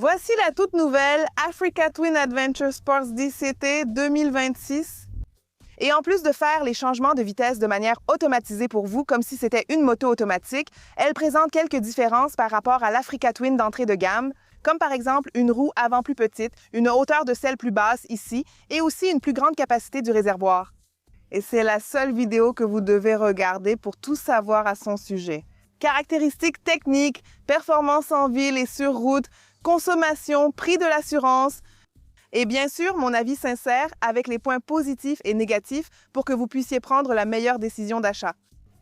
Voici la toute nouvelle Africa Twin Adventure Sports DCT 2026. Et en plus de faire les changements de vitesse de manière automatisée pour vous, comme si c'était une moto automatique, elle présente quelques différences par rapport à l'Africa Twin d'entrée de gamme, comme par exemple une roue avant plus petite, une hauteur de selle plus basse ici, et aussi une plus grande capacité du réservoir. Et c'est la seule vidéo que vous devez regarder pour tout savoir à son sujet. Caractéristiques techniques, performance en ville et sur route, consommation, prix de l'assurance, et bien sûr, mon avis sincère avec les points positifs et négatifs pour que vous puissiez prendre la meilleure décision d'achat.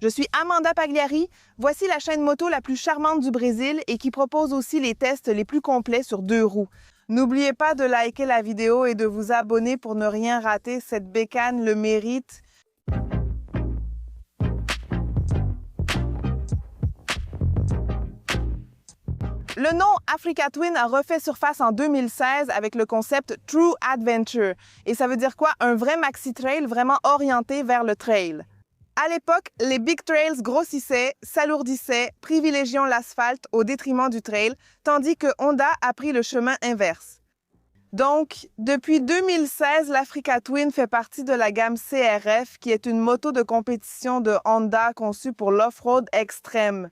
Je suis Amanda Pagliari, voici la chaîne moto la plus charmante du Brésil et qui propose aussi les tests les plus complets sur 2 roues. N'oubliez pas de liker la vidéo et de vous abonner pour ne rien rater, cette bécane le mérite. Le nom Africa Twin a refait surface en 2016 avec le concept True Adventure. Et ça veut dire quoi? Un vrai maxi-trail vraiment orienté vers le trail. À l'époque, les big trails grossissaient, s'alourdissaient, privilégiant l'asphalte au détriment du trail, tandis que Honda a pris le chemin inverse. Donc, depuis 2016, l'Africa Twin fait partie de la gamme CRF, qui est une moto de compétition de Honda conçue pour l'off-road extrême.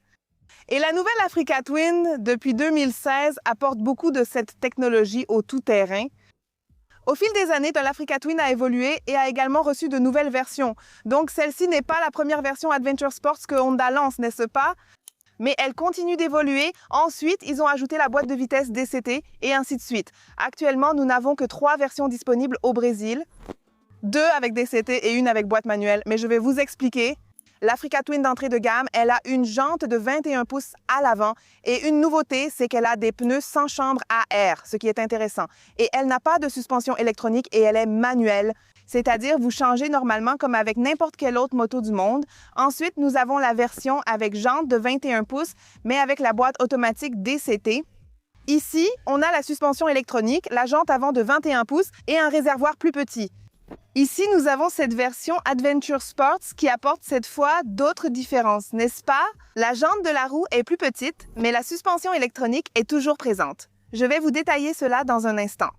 Et la nouvelle Africa Twin, depuis 2016, apporte beaucoup de cette technologie au tout-terrain. Au fil des années, l'Africa Twin a évolué et a également reçu de nouvelles versions. Donc, celle-ci n'est pas la première version Adventure Sports que Honda lance, n'est-ce pas? Mais elle continue d'évoluer. Ensuite, ils ont ajouté la boîte de vitesse DCT et ainsi de suite. Actuellement, nous n'avons que 3 versions disponibles au Brésil. 2 avec DCT et une avec boîte manuelle, mais je vais vous expliquer. L'Africa Twin d'entrée de gamme, elle a une jante de 21 pouces à l'avant et une nouveauté, c'est qu'elle a des pneus sans chambre à air, ce qui est intéressant. Et elle n'a pas de suspension électronique et elle est manuelle, c'est-à-dire vous changez normalement comme avec n'importe quelle autre moto du monde. Ensuite, nous avons la version avec jante de 21 pouces, mais avec la boîte automatique DCT. Ici, on a la suspension électronique, la jante avant de 21 pouces et un réservoir plus petit. Ici, nous avons cette version Adventure Sports qui apporte cette fois d'autres différences, n'est-ce pas? La jante de la roue est plus petite, mais la suspension électronique est toujours présente. Je vais vous détailler cela dans un instant.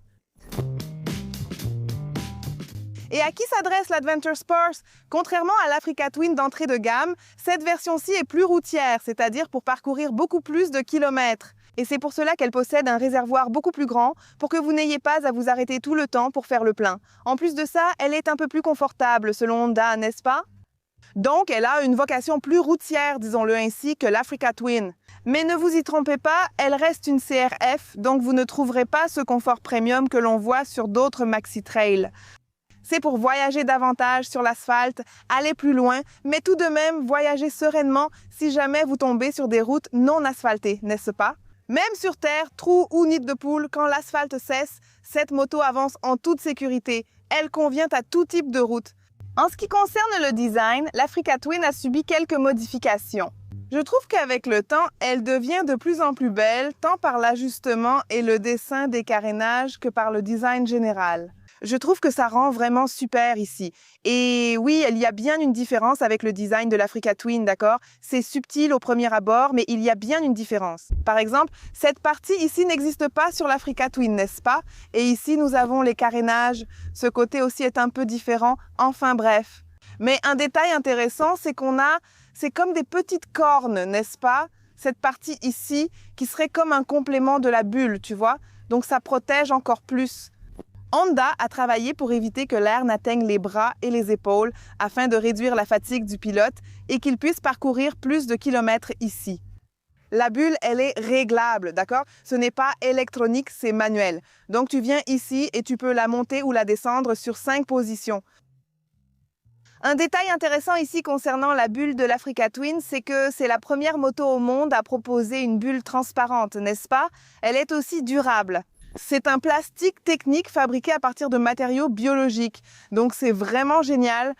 Et à qui s'adresse l'Adventure Sports? Contrairement à l'Africa Twin d'entrée de gamme, cette version-ci est plus routière, c'est-à-dire pour parcourir beaucoup plus de kilomètres. Et c'est pour cela qu'elle possède un réservoir beaucoup plus grand pour que vous n'ayez pas à vous arrêter tout le temps pour faire le plein. En plus de ça, elle est un peu plus confortable selon Honda, n'est-ce pas? Donc, elle a une vocation plus routière, disons-le ainsi, que l'Africa Twin. Mais ne vous y trompez pas, elle reste une CRF, donc vous ne trouverez pas ce confort premium que l'on voit sur d'autres maxi-trails. C'est pour voyager davantage sur l'asphalte, aller plus loin, mais tout de même voyager sereinement si jamais vous tombez sur des routes non asphaltées, n'est-ce pas? Même sur terre, trou ou nid de poule, quand l'asphalte cesse, cette moto avance en toute sécurité. Elle convient à tout type de route. En ce qui concerne le design, l'Africa Twin a subi quelques modifications. Je trouve qu'avec le temps, elle devient de plus en plus belle, tant par l'ajustement et le dessin des carénages que par le design général. Je trouve que ça rend vraiment super ici. Et oui, il y a bien une différence avec le design de l'Africa Twin, d'accord? C'est subtil au premier abord, mais il y a bien une différence. Par exemple, cette partie ici n'existe pas sur l'Africa Twin, n'est-ce pas? Et ici, nous avons les carénages. Ce côté aussi est un peu différent. Enfin bref. Mais un détail intéressant, c'est c'est comme des petites cornes, n'est-ce pas? Cette partie ici, qui serait comme un complément de la bulle, tu vois? Donc ça protège encore plus. Honda a travaillé pour éviter que l'air n'atteigne les bras et les épaules afin de réduire la fatigue du pilote et qu'il puisse parcourir plus de kilomètres ici. La bulle, elle est réglable, d'accord? Ce n'est pas électronique, c'est manuel. Donc tu viens ici et tu peux la monter ou la descendre sur 5 positions. Un détail intéressant ici concernant la bulle de l'Africa Twin, c'est que c'est la première moto au monde à proposer une bulle transparente, n'est-ce pas? Elle est aussi durable. C'est un plastique technique fabriqué à partir de matériaux biologiques. Donc c'est vraiment génial.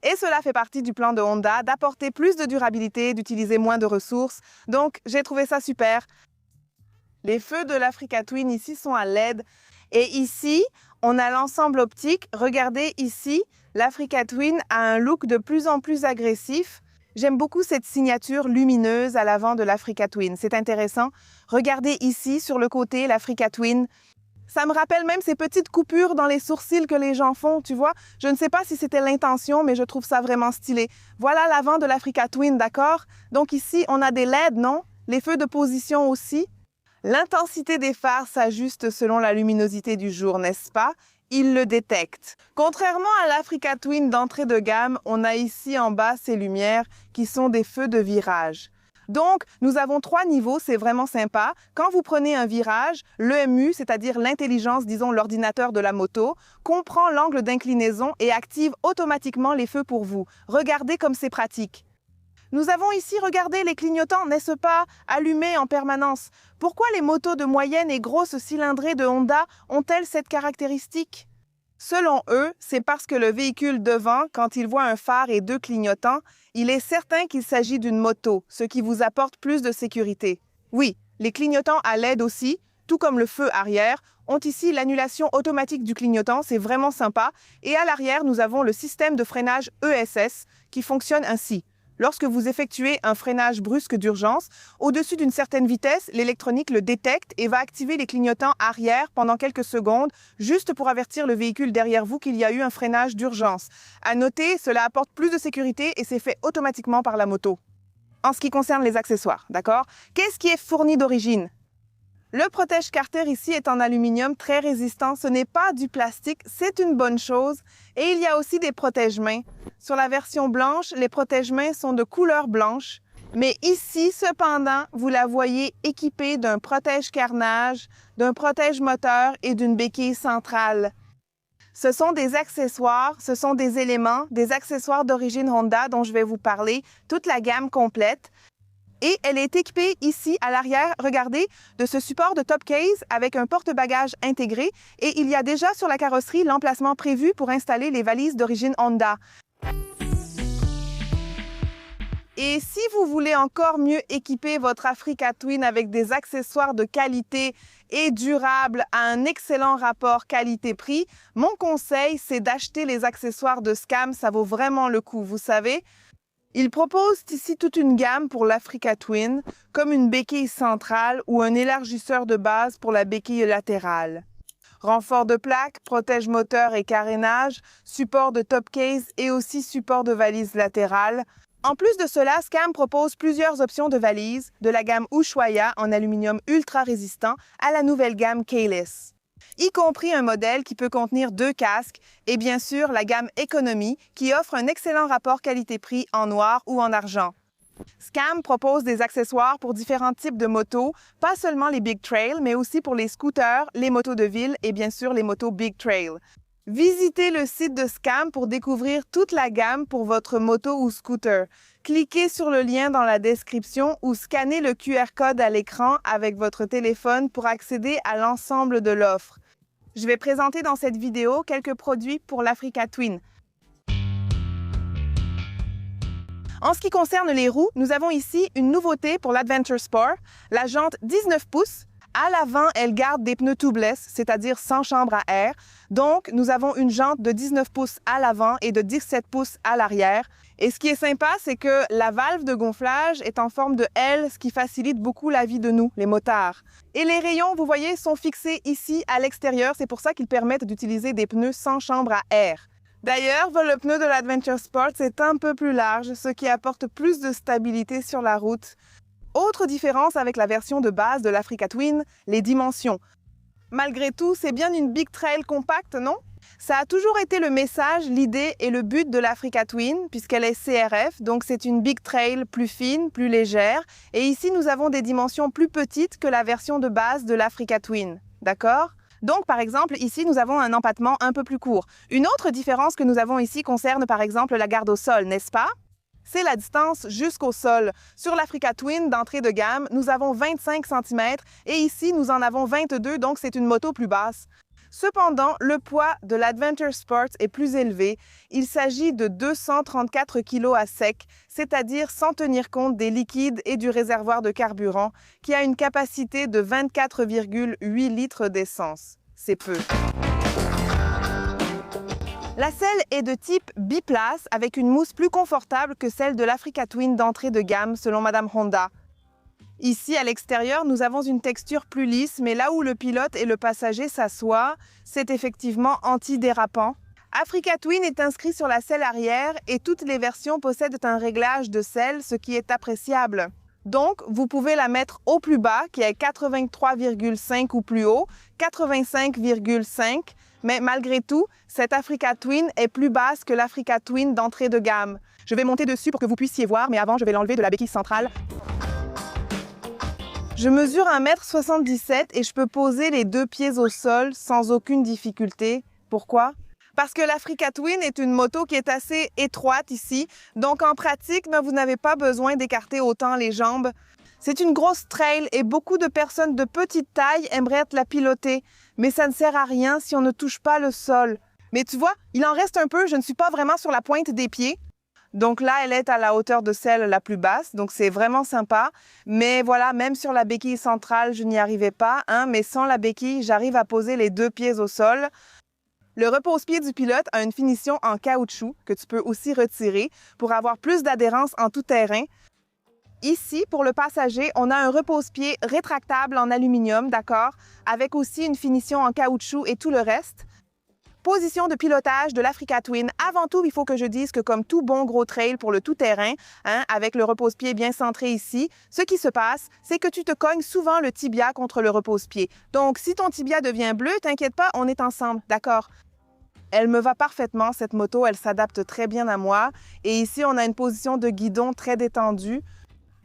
Et cela fait partie du plan de Honda d'apporter plus de durabilité, d'utiliser moins de ressources. Donc j'ai trouvé ça super. Les feux de l'Africa Twin ici sont à LED. Et ici, on a l'ensemble optique. Regardez ici, l'Africa Twin a un look de plus en plus agressif. J'aime beaucoup cette signature lumineuse à l'avant de l'Africa Twin. C'est intéressant. Regardez ici, sur le côté, l'Africa Twin. Ça me rappelle même ces petites coupures dans les sourcils que les gens font, tu vois. Je ne sais pas si c'était l'intention, mais je trouve ça vraiment stylé. Voilà l'avant de l'Africa Twin, d'accord? Donc ici, on a des LED, non? Les feux de position aussi. L'intensité des phares s'ajuste selon la luminosité du jour, n'est-ce pas? Il le détecte. Contrairement à l'Africa Twin d'entrée de gamme, on a ici en bas ces lumières qui sont des feux de virage. Donc, nous avons 3 niveaux, c'est vraiment sympa. Quand vous prenez un virage, l'EMU, c'est-à-dire l'intelligence, disons l'ordinateur de la moto, comprend l'angle d'inclinaison et active automatiquement les feux pour vous. Regardez comme c'est pratique. Nous avons ici, regardez, les clignotants, n'est-ce pas, allumés en permanence. Pourquoi les motos de moyenne et grosse cylindrée de Honda ont-elles cette caractéristique? Selon eux, c'est parce que le véhicule devant, quand il voit un phare et 2 clignotants, il est certain qu'il s'agit d'une moto, ce qui vous apporte plus de sécurité. Oui, les clignotants à LED aussi, tout comme le feu arrière, ont ici l'annulation automatique du clignotant, c'est vraiment sympa. Et à l'arrière, nous avons le système de freinage ESS qui fonctionne ainsi. Lorsque vous effectuez un freinage brusque d'urgence, au-dessus d'une certaine vitesse, l'électronique le détecte et va activer les clignotants arrière pendant quelques secondes, juste pour avertir le véhicule derrière vous qu'il y a eu un freinage d'urgence. À noter, cela apporte plus de sécurité et c'est fait automatiquement par la moto. En ce qui concerne les accessoires, d'accord? Qu'est-ce qui est fourni d'origine? Le protège-carter ici est en aluminium très résistant, ce n'est pas du plastique, c'est une bonne chose. Et il y a aussi des protège-mains. Sur la version blanche, les protège-mains sont de couleur blanche. Mais ici, cependant, vous la voyez équipée d'un protège-carnage, d'un protège-moteur et d'une béquille centrale. Ce sont des accessoires, ce sont des éléments, des accessoires d'origine Honda dont je vais vous parler, toute la gamme complète. Et elle est équipée ici à l'arrière, regardez, de ce support de top case avec un porte-bagages intégré et il y a déjà sur la carrosserie l'emplacement prévu pour installer les valises d'origine Honda. Et si vous voulez encore mieux équiper votre Africa Twin avec des accessoires de qualité et durables à un excellent rapport qualité-prix, mon conseil, c'est d'acheter les accessoires de Scam, ça vaut vraiment le coup, vous savez. Ils proposent ici toute une gamme pour l'Africa Twin, comme une béquille centrale ou un élargisseur de base pour la béquille latérale. Renfort de plaque, protège-moteur et carénage, support de top case et aussi support de valise latérale. En plus de cela, Scam propose plusieurs options de valises, de la gamme Ushuaïa en aluminium ultra résistant à la nouvelle gamme Keyless, y compris un modèle qui peut contenir 2 casques et bien sûr la gamme Economy qui offre un excellent rapport qualité-prix en noir ou en argent. Scam propose des accessoires pour différents types de motos, pas seulement les Big Trail, mais aussi pour les scooters, les motos de ville et bien sûr les motos Big Trail. Visitez le site de Scam pour découvrir toute la gamme pour votre moto ou scooter. Cliquez sur le lien dans la description ou scannez le QR code à l'écran avec votre téléphone pour accéder à l'ensemble de l'offre. Je vais présenter dans cette vidéo quelques produits pour l'Africa Twin. En ce qui concerne les roues, nous avons ici une nouveauté pour l'Adventure Sport, la jante 19 pouces. À l'avant, elle garde des pneus tubeless, c'est-à-dire sans chambre à air. Donc, nous avons une jante de 19 pouces à l'avant et de 17 pouces à l'arrière. Et ce qui est sympa, c'est que la valve de gonflage est en forme de L, ce qui facilite beaucoup la vie de nous, les motards. Et les rayons, vous voyez, sont fixés ici à l'extérieur. C'est pour ça qu'ils permettent d'utiliser des pneus sans chambre à air. D'ailleurs, le pneu de l'Adventure Sport est un peu plus large, ce qui apporte plus de stabilité sur la route. Autre différence avec la version de base de l'Africa Twin, les dimensions. Malgré tout, c'est bien une Big Trail compacte, non? Ça a toujours été le message, l'idée et le but de l'Africa Twin, puisqu'elle est CRF, donc c'est une Big Trail plus fine, plus légère. Et ici, nous avons des dimensions plus petites que la version de base de l'Africa Twin, d'accord? Donc, par exemple, ici, nous avons un empattement un peu plus court. Une autre différence que nous avons ici concerne, par exemple, la garde au sol, n'est-ce pas? C'est la distance jusqu'au sol. Sur l'Africa Twin d'entrée de gamme, nous avons 25 cm et ici, nous en avons 22, donc c'est une moto plus basse. Cependant, le poids de l'Adventure Sport est plus élevé. Il s'agit de 234 kg à sec, c'est-à-dire sans tenir compte des liquides et du réservoir de carburant, qui a une capacité de 24,8 litres d'essence. C'est peu. La selle est de type biplace avec une mousse plus confortable que celle de l'Africa Twin d'entrée de gamme selon Madame Honda. Ici, à l'extérieur, nous avons une texture plus lisse, mais là où le pilote et le passager s'assoient, c'est effectivement antidérapant. Africa Twin est inscrit sur la selle arrière et toutes les versions possèdent un réglage de selle, ce qui est appréciable. Donc, vous pouvez la mettre au plus bas, qui est 83,5 ou plus haut, 85,5, mais malgré tout, cette Africa Twin est plus basse que l'Africa Twin d'entrée de gamme. Je vais monter dessus pour que vous puissiez voir, mais avant, je vais l'enlever de la béquille centrale. Je mesure 1,77 m et je peux poser les deux pieds au sol sans aucune difficulté. Pourquoi? Parce que l'Africa Twin est une moto qui est assez étroite ici, donc en pratique, vous n'avez pas besoin d'écarter autant les jambes. C'est une grosse trail et beaucoup de personnes de petite taille aimeraient la piloter, mais ça ne sert à rien si on ne touche pas le sol. Mais tu vois, il en reste un peu, je ne suis pas vraiment sur la pointe des pieds. Donc là, elle est à la hauteur de celle la plus basse, donc c'est vraiment sympa. Mais voilà, même sur la béquille centrale, je n'y arrivais pas, mais sans la béquille, j'arrive à poser les deux pieds au sol. Le repose-pied du pilote a une finition en caoutchouc que tu peux aussi retirer pour avoir plus d'adhérence en tout terrain. Ici, pour le passager, on a un repose-pied rétractable en aluminium, d'accord, avec aussi une finition en caoutchouc et tout le reste. Position de pilotage de l'Africa Twin. Avant tout, il faut que je dise que comme tout bon gros trail pour le tout-terrain, avec le repose-pied bien centré ici, ce qui se passe, c'est que tu te cognes souvent le tibia contre le repose-pied. Donc, si ton tibia devient bleu, t'inquiète pas, on est ensemble, d'accord? Elle me va parfaitement, cette moto, elle s'adapte très bien à moi. Et ici, on a une position de guidon très détendue.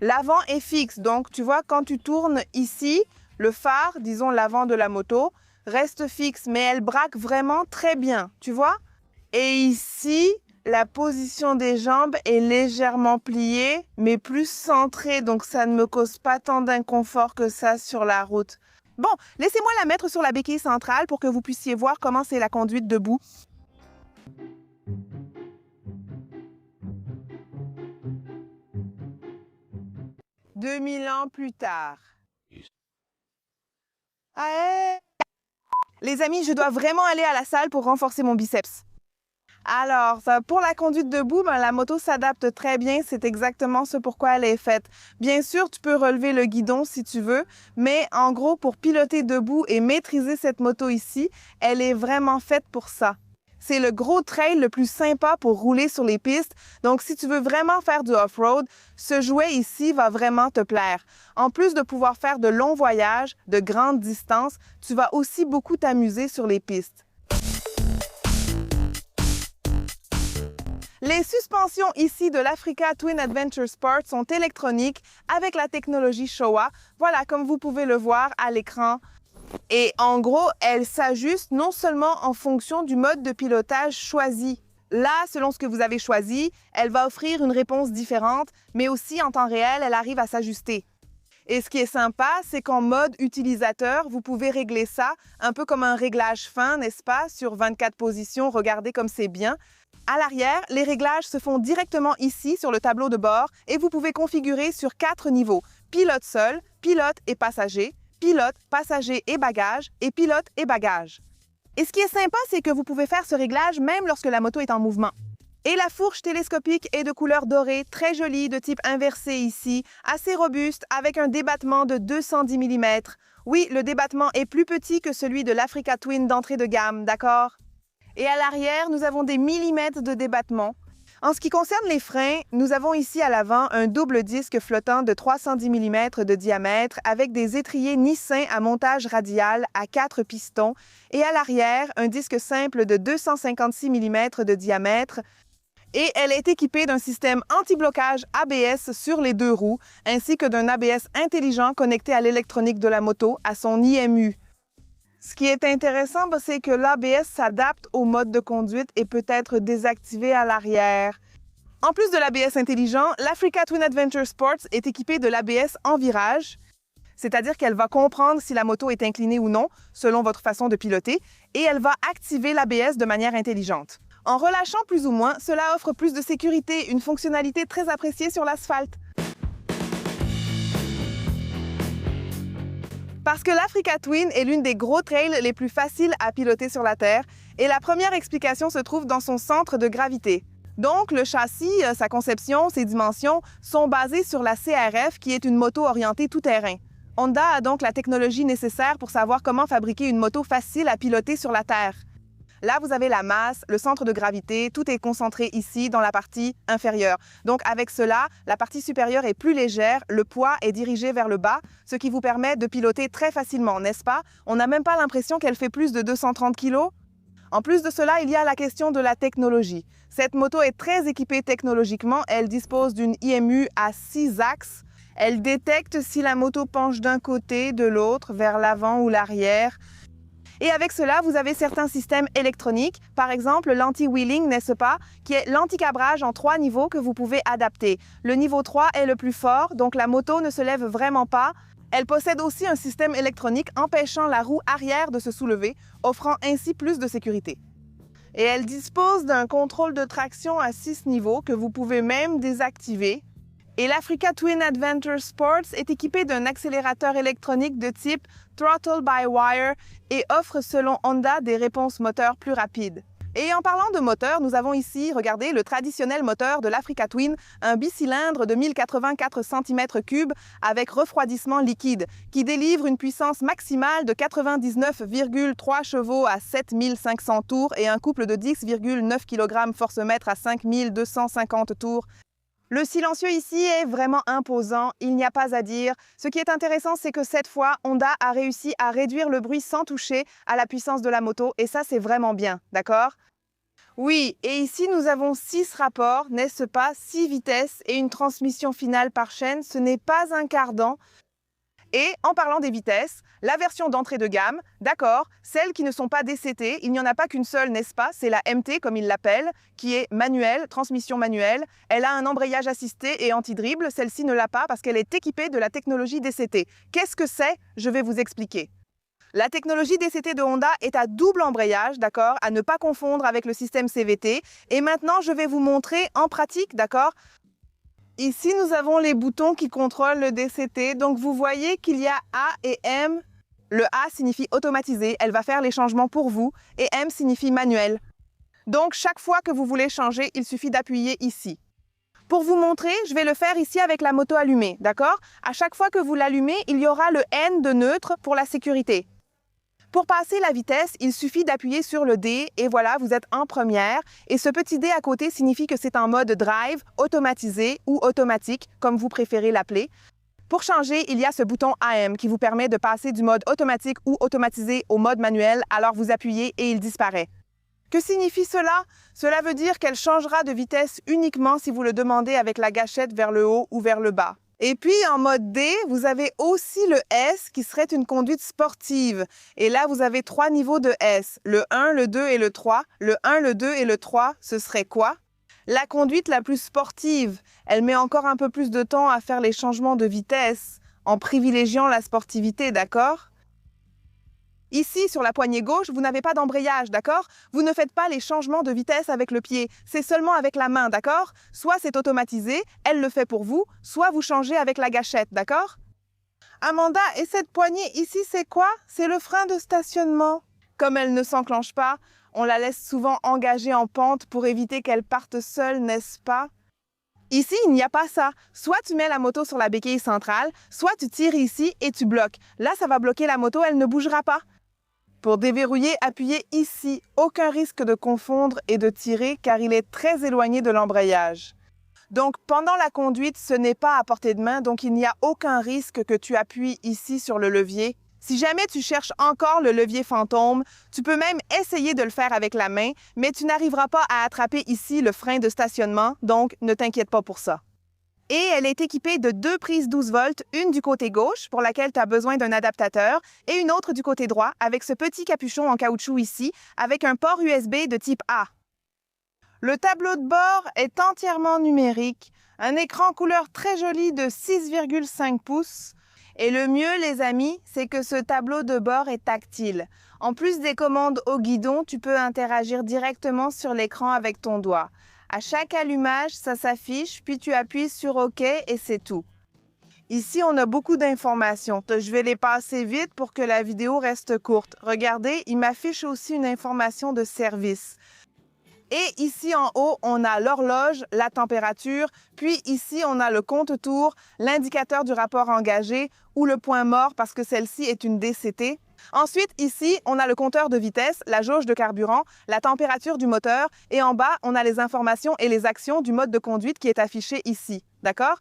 L'avant est fixe, donc tu vois, quand tu tournes ici, le phare, disons l'avant de la moto, reste fixe, mais elle braque vraiment très bien, tu vois? Et ici, la position des jambes est légèrement pliée, mais plus centrée, donc ça ne me cause pas tant d'inconfort que ça sur la route. Bon, laissez-moi la mettre sur la béquille centrale pour que vous puissiez voir comment c'est la conduite debout. « 2000 ans plus tard. » Les amis, je dois vraiment aller à la salle pour renforcer mon biceps. Alors, pour la conduite debout, la moto s'adapte très bien. C'est exactement ce pourquoi elle est faite. Bien sûr, tu peux relever le guidon si tu veux, mais en gros, pour piloter debout et maîtriser cette moto ici, elle est vraiment faite pour ça. C'est le gros trail le plus sympa pour rouler sur les pistes. Donc, si tu veux vraiment faire du off-road, ce jouet ici va vraiment te plaire. En plus de pouvoir faire de longs voyages, de grandes distances, tu vas aussi beaucoup t'amuser sur les pistes. Les suspensions ici de l'Africa Twin Adventure Sport sont électroniques avec la technologie Showa. Voilà, comme vous pouvez le voir à l'écran. Et en gros, elles s'ajustent non seulement en fonction du mode de pilotage choisi. Là, selon ce que vous avez choisi, elle va offrir une réponse différente, mais aussi en temps réel, elle arrive à s'ajuster. Et ce qui est sympa, c'est qu'en mode utilisateur, vous pouvez régler ça un peu comme un réglage fin, n'est-ce pas, sur 24 positions. Regardez comme c'est bien. À l'arrière, les réglages se font directement ici sur le tableau de bord et vous pouvez configurer sur 4 niveaux. Pilote seul, pilote et passager, pilote, passager et bagages, et pilote et bagages. Et ce qui est sympa, c'est que vous pouvez faire ce réglage même lorsque la moto est en mouvement. Et la fourche télescopique est de couleur dorée, très jolie, de type inversé ici, assez robuste, avec un débattement de 210 mm. Oui, le débattement est plus petit que celui de l'Africa Twin d'entrée de gamme, d'accord? Et à l'arrière, nous avons des millimètres de débattement. En ce qui concerne les freins, nous avons ici à l'avant un double disque flottant de 310 mm de diamètre avec des étriers Nissin à montage radial à 4 pistons et à l'arrière, un disque simple de 256 mm de diamètre. Et elle est équipée d'un système anti-blocage ABS sur les deux roues ainsi que d'un ABS intelligent connecté à l'électronique de la moto, à son IMU. Ce qui est intéressant, c'est que l'ABS s'adapte au mode de conduite et peut être désactivé à l'arrière. En plus de l'ABS intelligent, l'Africa Twin Adventure Sports est équipée de l'ABS en virage, c'est-à-dire qu'elle va comprendre si la moto est inclinée ou non, selon votre façon de piloter, et elle va activer l'ABS de manière intelligente. En relâchant plus ou moins, cela offre plus de sécurité, une fonctionnalité très appréciée sur l'asphalte. Parce que l'Africa Twin est l'une des gros trails les plus faciles à piloter sur la Terre, et la première explication se trouve dans son centre de gravité. Donc, le châssis, sa conception, ses dimensions sont basées sur la CRF, qui est une moto orientée tout-terrain. Honda a donc la technologie nécessaire pour savoir comment fabriquer une moto facile à piloter sur la Terre. Là, vous avez la masse, le centre de gravité, tout est concentré ici dans la partie inférieure. Donc avec cela, la partie supérieure est plus légère, le poids est dirigé vers le bas, ce qui vous permet de piloter très facilement, n'est-ce pas? On n'a même pas l'impression qu'elle fait plus de 230 kg. En plus de cela, il y a la question de la technologie. Cette moto est très équipée technologiquement, elle dispose d'une IMU à 6 axes. Elle détecte si la moto penche d'un côté, de l'autre, vers l'avant ou l'arrière. Et avec cela, vous avez certains systèmes électroniques, par exemple l'anti-wheeling, n'est-ce pas, qui est l'anti-cabrage en 3 niveaux que vous pouvez adapter. Le niveau 3 est le plus fort, donc la moto ne se lève vraiment pas. Elle possède aussi un système électronique empêchant la roue arrière de se soulever, offrant ainsi plus de sécurité. Et elle dispose d'un contrôle de traction à 6 niveaux que vous pouvez même désactiver. Et l'Africa Twin Adventure Sports est équipée d'un accélérateur électronique de type Throttle by Wire et offre selon Honda des réponses moteurs plus rapides. Et en parlant de moteur, nous avons ici, regardez, le traditionnel moteur de l'Africa Twin, un bicylindre de 1084 cm3 avec refroidissement liquide, qui délivre une puissance maximale de 99,3 chevaux à 7500 tours et un couple de 10,9 kg force-mètre à 5250 tours. Le silencieux ici est vraiment imposant, il n'y a pas à dire. Ce qui est intéressant, c'est que cette fois, Honda a réussi à réduire le bruit sans toucher à la puissance de la moto, et ça, c'est vraiment bien, d'accord? Oui, et ici, nous avons 6 rapports, n'est-ce pas? 6 vitesses et une transmission finale par chaîne, ce n'est pas un cardan. Et en parlant des vitesses, la version d'entrée de gamme, d'accord, celles qui ne sont pas DCT, il n'y en a pas qu'une seule, n'est-ce pas? C'est la MT, comme ils l'appellent, qui est manuelle, transmission manuelle. Elle a un embrayage assisté et anti-dribble. Celle-ci ne l'a pas parce qu'elle est équipée de la technologie DCT. Qu'est-ce que c'est? Je vais vous expliquer. La technologie DCT de Honda est à double embrayage, d'accord, à ne pas confondre avec le système CVT. Et maintenant, je vais vous montrer en pratique, d'accord? Ici, nous avons les boutons qui contrôlent le DCT. Donc, vous voyez qu'il y a A et M. Le A signifie automatisé, elle va faire les changements pour vous. Et M signifie manuel. Donc, chaque fois que vous voulez changer, il suffit d'appuyer ici. Pour vous montrer, je vais le faire ici avec la moto allumée, d'accord? À chaque fois que vous l'allumez, il y aura le N de neutre pour la sécurité. Pour passer la vitesse, il suffit d'appuyer sur le D et voilà, vous êtes en première. Et ce petit D à côté signifie que c'est en mode drive, automatisé ou automatique, comme vous préférez l'appeler. Pour changer, il y a ce bouton AM qui vous permet de passer du mode automatique ou automatisé au mode manuel, alors vous appuyez et il disparaît. Que signifie cela? Cela veut dire qu'elle changera de vitesse uniquement si vous le demandez avec la gâchette vers le haut ou vers le bas. Et puis, en mode D, vous avez aussi le S qui serait une conduite sportive. Et là, vous avez 3 niveaux de S. Le 1, le 2 et le 3. Le 1, le 2 et le 3, ce serait quoi? La conduite la plus sportive. Elle met encore un peu plus de temps à faire les changements de vitesse, en privilégiant la sportivité, d'accord? Ici, sur la poignée gauche, vous n'avez pas d'embrayage, d'accord? Vous ne faites pas les changements de vitesse avec le pied, c'est seulement avec la main, d'accord? Soit c'est automatisé, elle le fait pour vous, soit vous changez avec la gâchette, d'accord? Amanda, et cette poignée ici, c'est quoi? C'est le frein de stationnement. Comme elle ne s'enclenche pas, on la laisse souvent engagée en pente pour éviter qu'elle parte seule, n'est-ce pas? Ici, il n'y a pas ça. Soit tu mets la moto sur la béquille centrale, soit tu tires ici et tu bloques. Là, ça va bloquer la moto, elle ne bougera pas. Pour déverrouiller, appuyez ici. Aucun risque de confondre et de tirer car il est très éloigné de l'embrayage. Donc, pendant la conduite, ce n'est pas à portée de main, donc il n'y a aucun risque que tu appuies ici sur le levier. Si jamais tu cherches encore le levier fantôme, tu peux même essayer de le faire avec la main, mais tu n'arriveras pas à attraper ici le frein de stationnement, donc ne t'inquiète pas pour ça. Et elle est équipée de 2 prises 12 volts, une du côté gauche, pour laquelle tu as besoin d'un adaptateur, et une autre du côté droit, avec ce petit capuchon en caoutchouc ici, avec un port USB de type A. Le tableau de bord est entièrement numérique, un écran couleur très joli de 6,5 pouces. Et le mieux, les amis, c'est que ce tableau de bord est tactile. En plus des commandes au guidon, tu peux interagir directement sur l'écran avec ton doigt. À chaque allumage, ça s'affiche, puis tu appuies sur OK et c'est tout. Ici, on a beaucoup d'informations. Je vais les passer vite pour que la vidéo reste courte. Regardez, il m'affiche aussi une information de service. Et ici en haut, on a l'horloge, la température, puis ici, on a le compte-tours, l'indicateur du rapport engagé ou le point mort parce que celle-ci est une DCT. Ensuite, ici, on a le compteur de vitesse, la jauge de carburant, la température du moteur et en bas, on a les informations et les actions du mode de conduite qui est affiché ici. D'accord?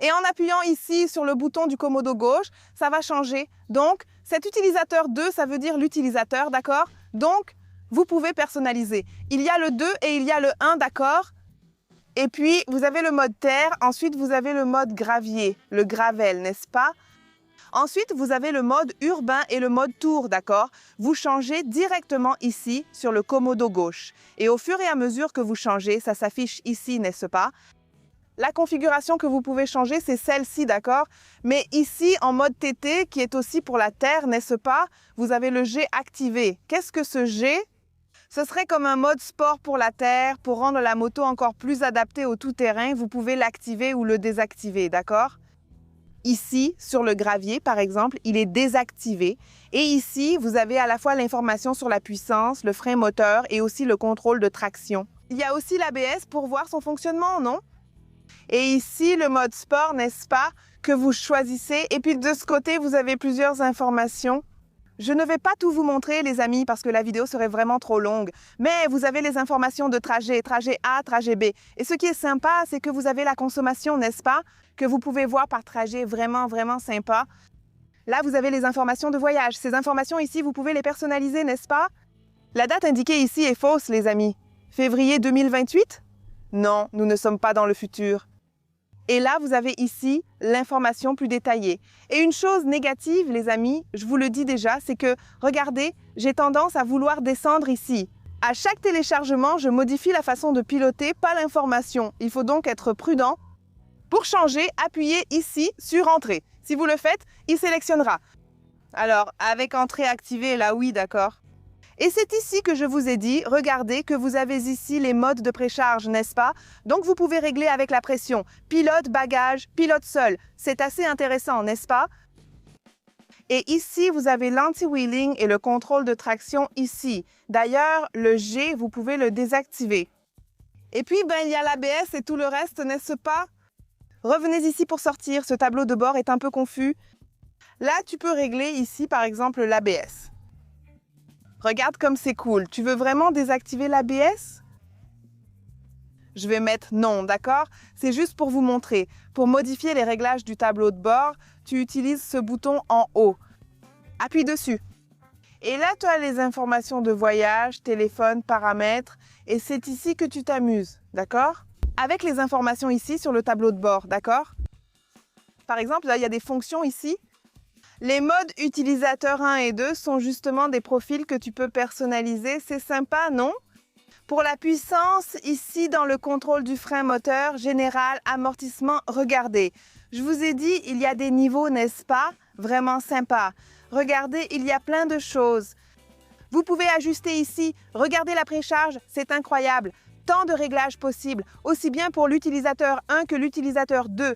Et en appuyant ici sur le bouton du commodo gauche, ça va changer. Donc, cet utilisateur 2, ça veut dire l'utilisateur, d'accord? Donc, vous pouvez personnaliser. Il y a le 2 et il y a le 1, d'accord? Et puis, vous avez le mode terre. Ensuite, vous avez le mode gravier, le gravel, n'est-ce pas? Ensuite, vous avez le mode urbain et le mode tour, d'accord? Vous changez directement ici sur le commodo gauche. Et au fur et à mesure que vous changez, ça s'affiche ici, n'est-ce pas? La configuration que vous pouvez changer, c'est celle-ci, d'accord? Mais ici, en mode TT, qui est aussi pour la terre, n'est-ce pas? Vous avez le G activé. Qu'est-ce que ce G? Ce serait comme un mode sport pour la terre, pour rendre la moto encore plus adaptée au tout-terrain. Vous pouvez l'activer ou le désactiver, d'accord? Ici, sur le gravier, par exemple, il est désactivé. Et ici, vous avez à la fois l'information sur la puissance, le frein moteur et aussi le contrôle de traction. Il y a aussi l'ABS pour voir son fonctionnement, non? Et ici, le mode sport, n'est-ce pas, que vous choisissez. Et puis de ce côté, vous avez plusieurs informations. Je ne vais pas tout vous montrer, les amis, parce que la vidéo serait vraiment trop longue. Mais vous avez les informations de trajet, trajet A, trajet B. Et ce qui est sympa, c'est que vous avez la consommation, n'est-ce pas, que vous pouvez voir par trajet, vraiment, vraiment sympa. Là, vous avez les informations de voyage. Ces informations ici, vous pouvez les personnaliser, n'est-ce pas? La date indiquée ici est fausse, les amis. Février 2028? Non, nous ne sommes pas dans le futur. Et là, vous avez ici l'information plus détaillée. Et une chose négative, les amis, je vous le dis déjà, c'est que, regardez, j'ai tendance à vouloir descendre ici. À chaque téléchargement, je modifie la façon de piloter, pas l'information. Il faut donc être prudent. Pour changer, appuyez ici sur Entrée. Si vous le faites, il sélectionnera. Alors, avec Entrée activée, là oui, d'accord. Et c'est ici que je vous ai dit, regardez que vous avez ici les modes de précharge, n'est-ce pas? Donc vous pouvez régler avec la pression. Pilote, bagage, pilote seul. C'est assez intéressant, n'est-ce pas? Et ici, vous avez l'anti-wheeling et le contrôle de traction ici. D'ailleurs, le G, vous pouvez le désactiver. Et puis, il y a l'ABS et tout le reste, n'est-ce pas? Revenez ici pour sortir, ce tableau de bord est un peu confus. Là, tu peux régler ici, par exemple, l'ABS. Regarde comme c'est cool. Tu veux vraiment désactiver l'ABS? Je vais mettre non, d'accord? C'est juste pour vous montrer. Pour modifier les réglages du tableau de bord, tu utilises ce bouton en haut. Appuie dessus. Et là, tu as les informations de voyage, téléphone, paramètres. Et c'est ici que tu t'amuses, d'accord? Avec les informations ici sur le tableau de bord, d'accord? Par exemple, là, il y a des fonctions ici. Les modes utilisateurs 1 et 2 sont justement des profils que tu peux personnaliser. C'est sympa, non? Pour la puissance, ici dans le contrôle du frein moteur, général, amortissement, regardez. Je vous ai dit, il y a des niveaux, n'est-ce pas? Vraiment sympa. Regardez, il y a plein de choses. Vous pouvez ajuster ici. Regardez la précharge, c'est incroyable. Tant de réglages possibles, aussi bien pour l'utilisateur 1 que l'utilisateur 2.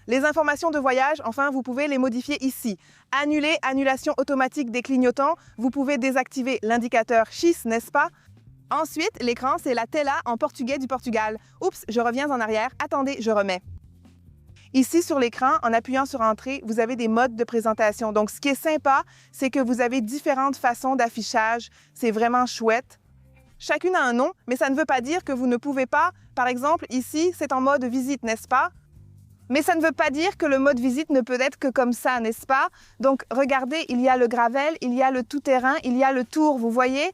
Les informations de voyage, enfin, vous pouvez les modifier ici. Annuler, annulation automatique des clignotants. Vous pouvez désactiver l'indicateur X, n'est-ce pas? Ensuite, l'écran, c'est la tela en portugais du Portugal. Oups, je reviens en arrière. Attendez, je remets. Ici, sur l'écran, en appuyant sur Entrée, vous avez des modes de présentation. Donc, ce qui est sympa, c'est que vous avez différentes façons d'affichage. C'est vraiment chouette. Chacune a un nom, mais ça ne veut pas dire que vous ne pouvez pas. Par exemple, ici, c'est en mode visite, n'est-ce pas? Mais ça ne veut pas dire que le mode visite ne peut être que comme ça, n'est-ce pas? Donc, regardez, il y a le gravel, il y a le tout-terrain, il y a le tour, vous voyez?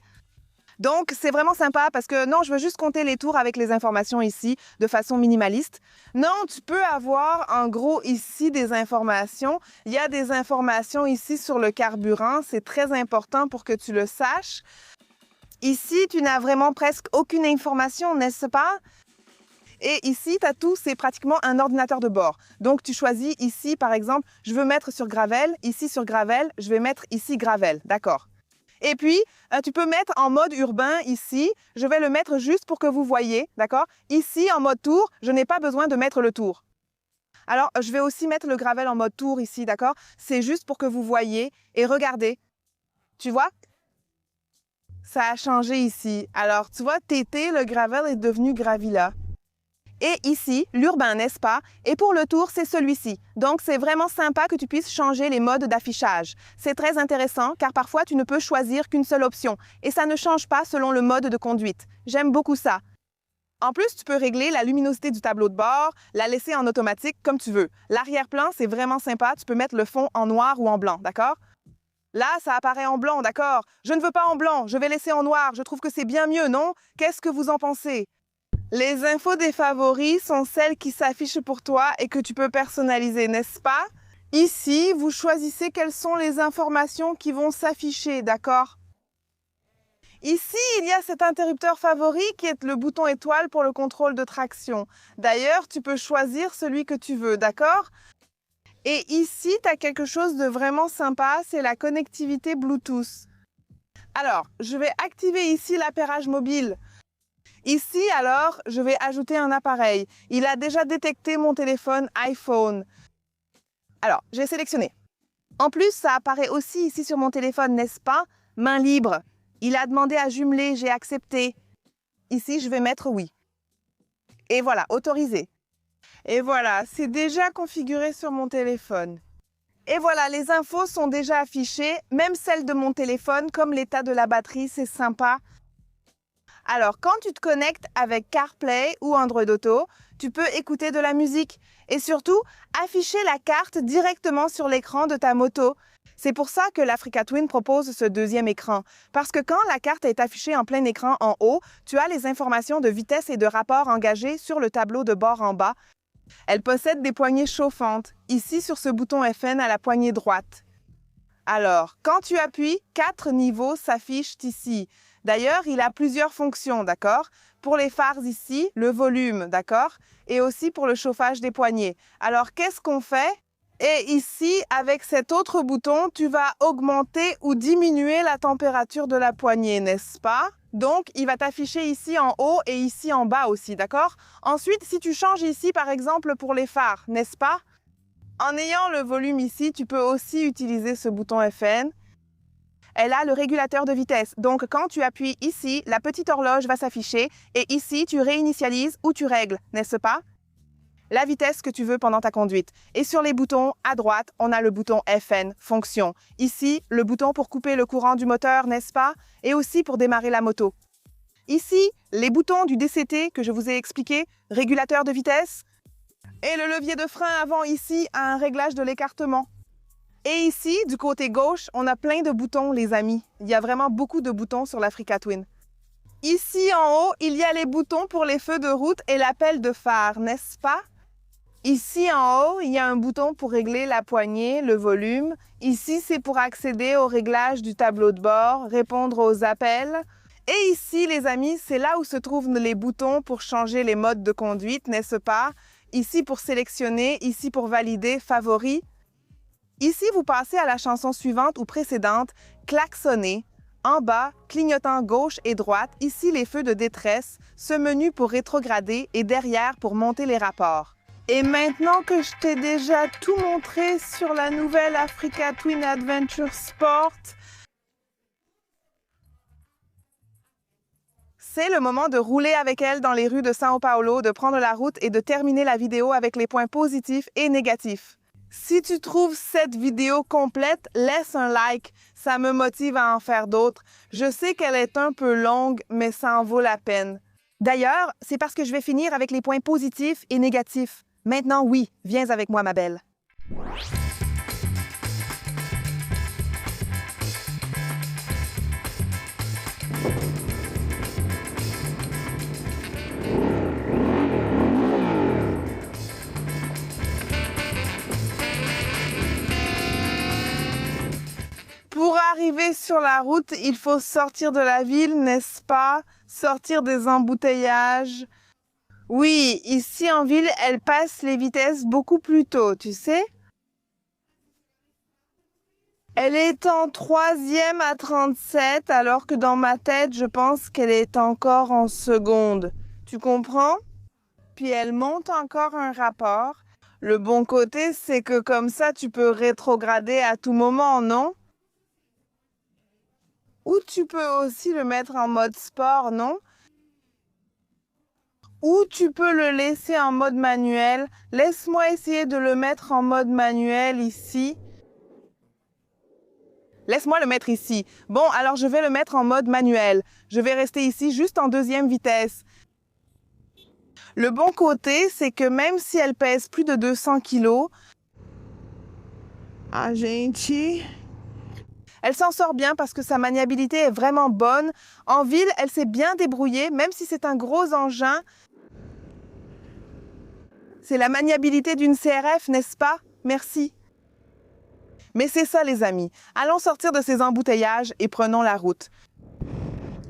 Donc, c'est vraiment sympa parce que non, je veux juste compter les tours avec les informations ici de façon minimaliste. Non, tu peux avoir en gros ici des informations. Il y a des informations ici sur le carburant. C'est très important pour que tu le saches. Ici, tu n'as vraiment presque aucune information, n'est-ce pas? Et ici, tu as tout, c'est pratiquement un ordinateur de bord. Donc, tu choisis ici, par exemple, je veux mettre sur Gravel. Ici, sur Gravel, je vais mettre ici Gravel. D'accord. Et puis, tu peux mettre en mode urbain ici. Je vais le mettre juste pour que vous voyez. D'accord. Ici, en mode tour, je n'ai pas besoin de mettre le tour. Alors, je vais aussi mettre le gravel en mode tour ici, d'accord? C'est juste pour que vous voyez et regardez. Tu vois? Ça a changé ici. Alors, tu vois, TT, le gravel est devenu Gravilla. Et ici, l'urbain, n'est-ce pas? Et pour le tour, c'est celui-ci. Donc, c'est vraiment sympa que tu puisses changer les modes d'affichage. C'est très intéressant car parfois, tu ne peux choisir qu'une seule option et ça ne change pas selon le mode de conduite. J'aime beaucoup ça. En plus, tu peux régler la luminosité du tableau de bord, la laisser en automatique comme tu veux. L'arrière-plan, c'est vraiment sympa. Tu peux mettre le fond en noir ou en blanc, d'accord? Là, ça apparaît en blanc, d'accord? Je ne veux pas en blanc, je vais laisser en noir. Je trouve que c'est bien mieux, non? Qu'est-ce que vous en pensez? Les infos des favoris sont celles qui s'affichent pour toi et que tu peux personnaliser, n'est-ce pas? Ici, vous choisissez quelles sont les informations qui vont s'afficher, d'accord? Ici, il y a cet interrupteur favori qui est le bouton étoile pour le contrôle de traction. D'ailleurs, tu peux choisir celui que tu veux, d'accord? Et ici, tu as quelque chose de vraiment sympa, c'est la connectivité Bluetooth. Alors, je vais activer ici l'appairage mobile. Ici, alors, je vais ajouter un appareil. Il a déjà détecté mon téléphone iPhone. Alors, j'ai sélectionné. En plus, ça apparaît aussi ici sur mon téléphone, n'est-ce pas? Main libre. Il a demandé à jumeler, j'ai accepté. Ici, je vais mettre oui. Et voilà, autorisé. Et voilà, c'est déjà configuré sur mon téléphone. Et voilà, les infos sont déjà affichées, même celles de mon téléphone, comme l'état de la batterie, c'est sympa. Alors, quand tu te connectes avec CarPlay ou Android Auto, tu peux écouter de la musique et surtout afficher la carte directement sur l'écran de ta moto. C'est pour ça que l'Africa Twin propose ce deuxième écran. Parce que quand la carte est affichée en plein écran en haut, tu as les informations de vitesse et de rapport engagées sur le tableau de bord en bas. Elle possède des poignées chauffantes, ici sur ce bouton FN à la poignée droite. Alors, quand tu appuies, 4 niveaux s'affichent ici. D'ailleurs, il a plusieurs fonctions, d'accord? Pour les phares ici, le volume, d'accord? Et aussi pour le chauffage des poignées. Alors, qu'est-ce qu'on fait? Et ici, avec cet autre bouton, tu vas augmenter ou diminuer la température de la poignée, n'est-ce pas? Donc, il va t'afficher ici en haut et ici en bas aussi, d'accord? Ensuite, si tu changes ici, par exemple, pour les phares, n'est-ce pas? En ayant le volume ici, tu peux aussi utiliser ce bouton FN. Elle a le régulateur de vitesse. Donc, quand tu appuies ici, la petite horloge va s'afficher et ici, tu réinitialises ou tu règles, n'est-ce pas? La vitesse que tu veux pendant ta conduite. Et sur les boutons, à droite, on a le bouton FN, fonction. Ici, le bouton pour couper le courant du moteur, n'est-ce pas? Et aussi pour démarrer la moto. Ici, les boutons du DCT que je vous ai expliqué, régulateur de vitesse. Et le levier de frein avant ici a un réglage de l'écartement. Et ici, du côté gauche, on a plein de boutons, les amis. Il y a vraiment beaucoup de boutons sur l'Africa Twin. Ici, en haut, il y a les boutons pour les feux de route et l'appel de phare, n'est-ce pas? Ici, en haut, il y a un bouton pour régler la poignée, le volume. Ici, c'est pour accéder au réglage du tableau de bord, répondre aux appels. Et ici, les amis, c'est là où se trouvent les boutons pour changer les modes de conduite, n'est-ce pas? Ici, pour sélectionner, ici, pour valider, favoris. Ici, vous passez à la chanson suivante ou précédente, klaxonner. En bas, clignotant gauche et droite, ici les feux de détresse, ce menu pour rétrograder et derrière pour monter les rapports. Et maintenant que je t'ai déjà tout montré sur la nouvelle Africa Twin Adventure Sport, c'est le moment de rouler avec elle dans les rues de São Paulo, de prendre la route et de terminer la vidéo avec les points positifs et négatifs. Si tu trouves cette vidéo complète, laisse un like, ça me motive à en faire d'autres. Je sais qu'elle est un peu longue, mais ça en vaut la peine. D'ailleurs, c'est parce que je vais finir avec les points positifs et négatifs. Maintenant, oui, viens avec moi, ma belle. Pour arriver sur la route, il faut sortir de la ville, n'est-ce pas? Sortir des embouteillages. Oui, ici en ville, elle passe les vitesses beaucoup plus tôt, tu sais? Elle est en 3e à 37, alors que dans ma tête, je pense qu'elle est encore en seconde. Tu comprends? Puis elle monte encore un rapport. Le bon côté, c'est que comme ça, tu peux rétrograder à tout moment, non? Ou tu peux aussi le mettre en mode sport, non? Ou tu peux le laisser en mode manuel. Laisse-moi essayer de le mettre en mode manuel ici. Laisse-moi le mettre ici. Bon, alors je vais le mettre en mode manuel. Je vais rester ici juste en deuxième vitesse. Le bon côté, c'est que même si elle pèse plus de 200 kilos, elle s'en sort bien parce que sa maniabilité est vraiment bonne. En ville, elle s'est bien débrouillée, même si c'est un gros engin. C'est la maniabilité d'une CRF, n'est-ce pas? Merci. Mais c'est ça, les amis. Allons sortir de ces embouteillages et prenons la route.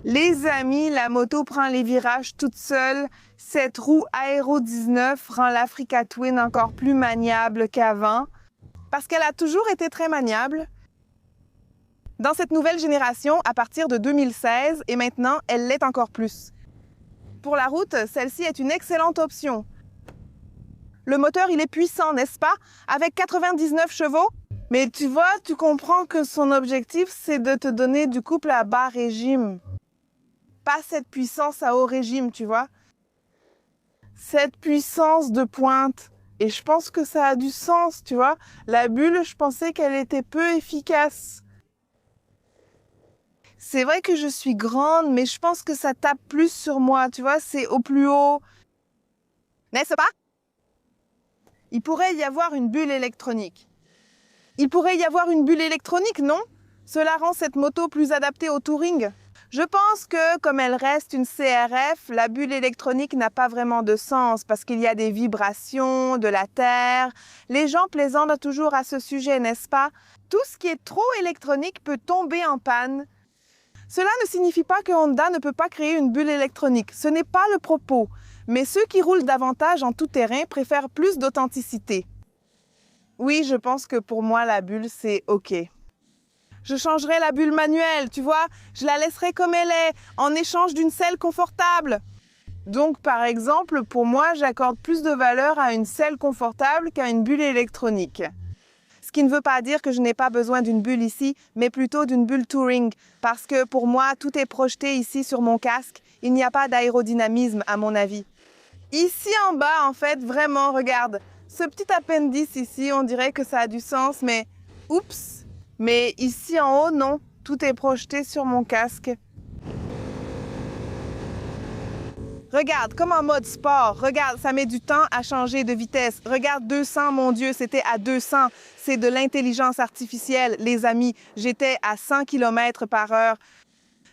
Les amis, la moto prend les virages toute seule. Cette roue Aero 19 rend l'Africa Twin encore plus maniable qu'avant, parce qu'elle a toujours été très maniable. Dans cette nouvelle génération, à partir de 2016, et maintenant, elle l'est encore plus. Pour la route, celle-ci est une excellente option. Le moteur, il est puissant, n'est-ce pas? Avec 99 chevaux. Mais tu vois, tu comprends que son objectif, c'est de te donner du couple à bas régime. Pas cette puissance à haut régime, tu vois. Cette puissance de pointe. Et je pense que ça a du sens, tu vois. La bulle, je pensais qu'elle était peu efficace. C'est vrai que je suis grande, mais je pense que ça tape plus sur moi, tu vois. C'est au plus haut. N'est-ce pas? Il pourrait y avoir une bulle électronique. Il pourrait y avoir une bulle électronique, non? Cela rend cette moto plus adaptée au touring. Je pense que, comme elle reste une CRF, la bulle électronique n'a pas vraiment de sens parce qu'il y a des vibrations, de la terre. Les gens plaisantent toujours à ce sujet, n'est-ce pas? Tout ce qui est trop électronique peut tomber en panne. Cela ne signifie pas que Honda ne peut pas créer une bulle électronique. Ce n'est pas le propos. Mais ceux qui roulent davantage en tout terrain préfèrent plus d'authenticité. Oui, je pense que pour moi, la bulle, c'est OK. Je changerai la bulle manuelle, tu vois, je la laisserai comme elle est, en échange d'une selle confortable. Donc, par exemple, pour moi, j'accorde plus de valeur à une selle confortable qu'à une bulle électronique. Ce qui ne veut pas dire que je n'ai pas besoin d'une bulle ici, mais plutôt d'une bulle touring, parce que pour moi, tout est projeté ici sur mon casque. Il n'y a pas d'aérodynamisme, à mon avis. Ici en bas, en fait, vraiment, regarde, ce petit appendice ici, on dirait que ça a du sens, mais oups! Mais ici en haut, non, tout est projeté sur mon casque. Regarde, comme en mode sport, regarde, ça met du temps à changer de vitesse. Regarde 200, mon Dieu, c'était à 200. C'est de l'intelligence artificielle, les amis. J'étais à 100 km/h.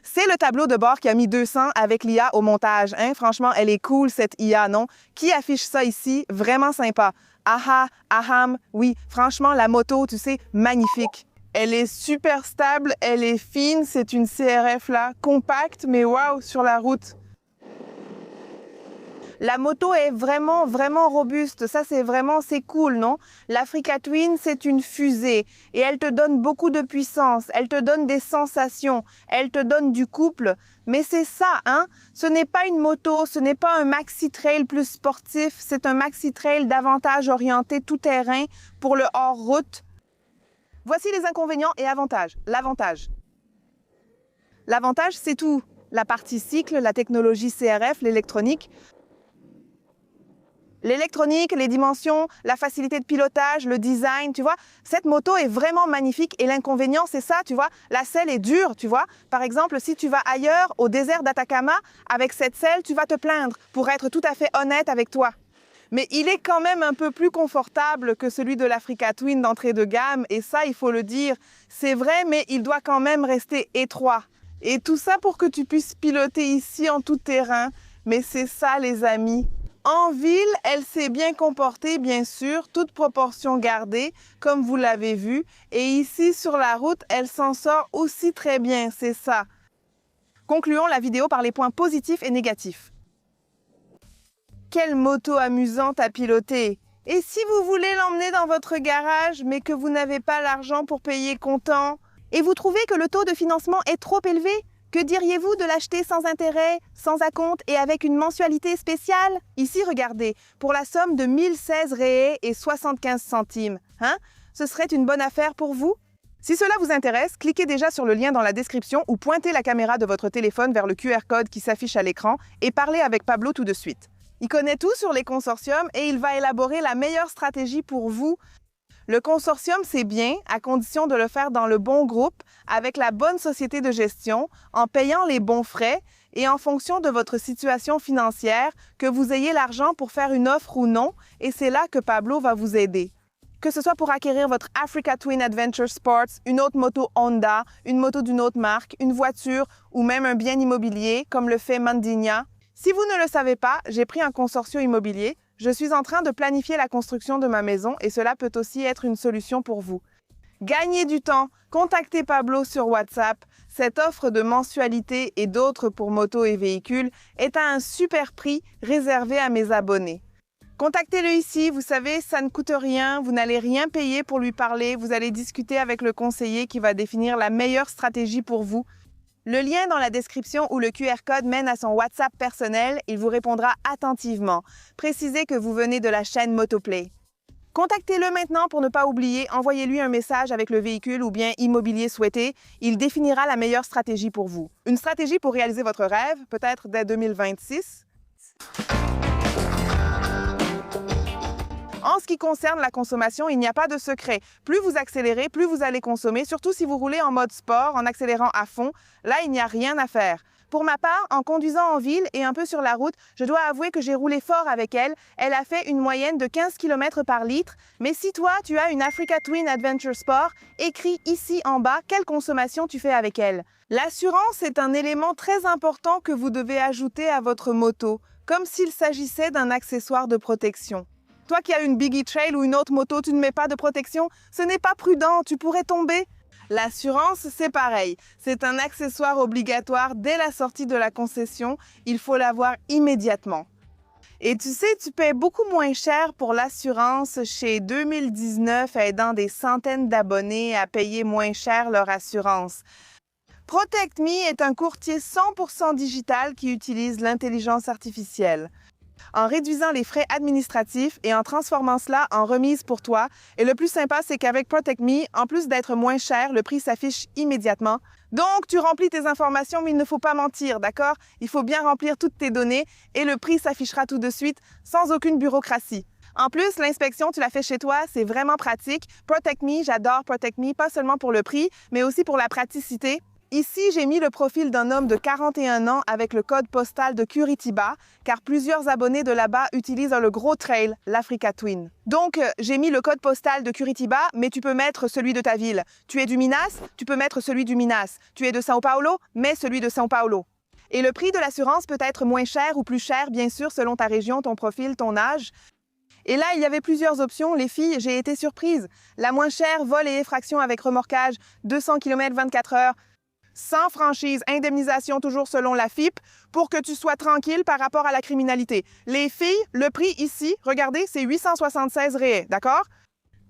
C'est le tableau de bord qui a mis 200 avec l'IA au montage. Hein? Franchement, elle est cool, cette IA, non? Qui affiche ça ici? Vraiment sympa. Aha, aham, oui, franchement, la moto, tu sais, magnifique. Elle est super stable, elle est fine, c'est une CRF là, compacte, mais waouh, sur la route. La moto est vraiment, vraiment robuste. Ça, c'est cool, non? L'Africa Twin, c'est une fusée et elle te donne beaucoup de puissance. Elle te donne des sensations. Elle te donne du couple. Mais c'est ça, hein? Ce n'est pas une moto, ce n'est pas un maxi-trail plus sportif. C'est un maxi-trail davantage orienté tout-terrain pour le hors-route. Voici les inconvénients et avantages. L'avantage. L'avantage, c'est tout. La partie cycle, la technologie CRF, l'électronique. L'électronique, les dimensions, la facilité de pilotage, le design, tu vois. Cette moto est vraiment magnifique et l'inconvénient, c'est ça, tu vois. La selle est dure, tu vois. Par exemple, si tu vas ailleurs, au désert d'Atacama, avec cette selle, tu vas te plaindre, pour être tout à fait honnête avec toi. Mais il est quand même un peu plus confortable que celui de l'Africa Twin d'entrée de gamme, et ça, il faut le dire. C'est vrai, mais il doit quand même rester étroit. Et tout ça pour que tu puisses piloter ici en tout terrain. Mais c'est ça, les amis. En ville, elle s'est bien comportée, bien sûr, toute proportion gardée, comme vous l'avez vu. Et ici, sur la route, elle s'en sort aussi très bien, c'est ça. Concluons la vidéo par les points positifs et négatifs. Quelle moto amusante à piloter! Et si vous voulez l'emmener dans votre garage, mais que vous n'avez pas l'argent pour payer comptant, et vous trouvez que le taux de financement est trop élevé, Que diriez-vous de l'acheter sans intérêt, sans acompte et avec une mensualité spéciale? Ici, regardez, pour la somme de 1016 réés et 75 centimes. Hein? Ce serait une bonne affaire pour vous? Si cela vous intéresse, cliquez déjà sur le lien dans la description ou pointez la caméra de votre téléphone vers le QR code qui s'affiche à l'écran et parlez avec Pablo tout de suite. Il connaît tout sur les consortiums et il va élaborer la meilleure stratégie pour vous. Le consortium, c'est bien, à condition de le faire dans le bon groupe, avec la bonne société de gestion, en payant les bons frais et en fonction de votre situation financière, que vous ayez l'argent pour faire une offre ou non, et c'est là que Pablo va vous aider. Que ce soit pour acquérir votre Africa Twin Adventure Sports, une autre moto Honda, une moto d'une autre marque, une voiture ou même un bien immobilier, comme le fait Mandinia. Si vous ne le savez pas, j'ai pris un consortium immobilier. Je suis en train de planifier la construction de ma maison et cela peut aussi être une solution pour vous. Gagnez du temps, contactez Pablo sur WhatsApp. Cette offre de mensualité et d'autres pour motos et véhicules est à un super prix réservé à mes abonnés. Contactez-le ici, vous savez, ça ne coûte rien, vous n'allez rien payer pour lui parler, vous allez discuter avec le conseiller qui va définir la meilleure stratégie pour vous. Le lien dans la description ou le QR code mène à son WhatsApp personnel, il vous répondra attentivement. Précisez que vous venez de la chaîne Motoplay. Contactez-le maintenant pour ne pas oublier, envoyez-lui un message avec le véhicule ou bien immobilier souhaité. Il définira la meilleure stratégie pour vous. Une stratégie pour réaliser votre rêve, peut-être dès 2026. En ce qui concerne la consommation, il n'y a pas de secret. Plus vous accélérez, plus vous allez consommer, surtout si vous roulez en mode sport, en accélérant à fond. Là, il n'y a rien à faire. Pour ma part, en conduisant en ville et un peu sur la route, je dois avouer que j'ai roulé fort avec elle. Elle a fait une moyenne de 15 km par litre. Mais si toi, tu as une Africa Twin Adventure Sport, écris ici en bas quelle consommation tu fais avec elle. L'assurance est un élément très important que vous devez ajouter à votre moto, comme s'il s'agissait d'un accessoire de protection. Toi qui as une Biggie Trail ou une autre moto, tu ne mets pas de protection, ce n'est pas prudent, tu pourrais tomber. L'assurance, c'est pareil. C'est un accessoire obligatoire dès la sortie de la concession. Il faut l'avoir immédiatement. Et tu sais, tu paies beaucoup moins cher pour l'assurance chez 2019, aidant des centaines d'abonnés à payer moins cher leur assurance. Protect Me est un courtier 100% digital qui utilise l'intelligence artificielle. En réduisant les frais administratifs et en transformant cela en remise pour toi. Et le plus sympa, c'est qu'avec Protect Me, en plus d'être moins cher, le prix s'affiche immédiatement. Donc, tu remplis tes informations, mais il ne faut pas mentir, d'accord? Il faut bien remplir toutes tes données et le prix s'affichera tout de suite, sans aucune bureaucratie. En plus, l'inspection, tu la fais chez toi, c'est vraiment pratique. Protect Me, j'adore Protect Me, pas seulement pour le prix, mais aussi pour la praticité. Ici, j'ai mis le profil d'un homme de 41 ans avec le code postal de Curitiba, car plusieurs abonnés de là-bas utilisent le gros trail, l'Africa Twin. Donc, j'ai mis le code postal de Curitiba, mais tu peux mettre celui de ta ville. Tu es du Minas, tu peux mettre celui du Minas. Tu es de São Paulo, mets celui de São Paulo. Et le prix de l'assurance peut être moins cher ou plus cher, bien sûr, selon ta région, ton profil, ton âge. Et là, il y avait plusieurs options. Les filles, j'ai été surprise. La moins chère, vol et effraction avec remorquage, 200 km 24 heures. Sans franchise, indemnisation toujours selon la FIP, pour que tu sois tranquille par rapport à la criminalité. Les filles, le prix ici, regardez, c'est 876 réels, d'accord?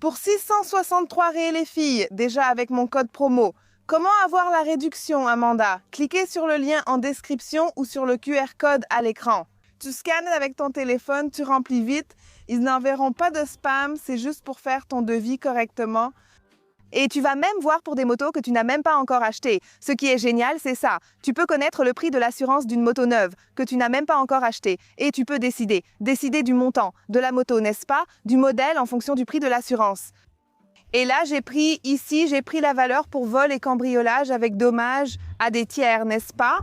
Pour 663 réels les filles, déjà avec mon code promo. Comment avoir la réduction, Amanda? Cliquez sur le lien en description ou sur le QR code à l'écran. Tu scannes avec ton téléphone, tu remplis vite. Ils n'enverront pas de spam, c'est juste pour faire ton devis correctement. Et tu vas même voir pour des motos que tu n'as même pas encore achetées. Ce qui est génial, c'est ça. Tu peux connaître le prix de l'assurance d'une moto neuve que tu n'as même pas encore achetée. Et tu peux décider du montant de la moto, n'est-ce pas? Du modèle en fonction du prix de l'assurance. Et là, j'ai pris la valeur pour vol et cambriolage avec dommage à des tiers, n'est-ce pas?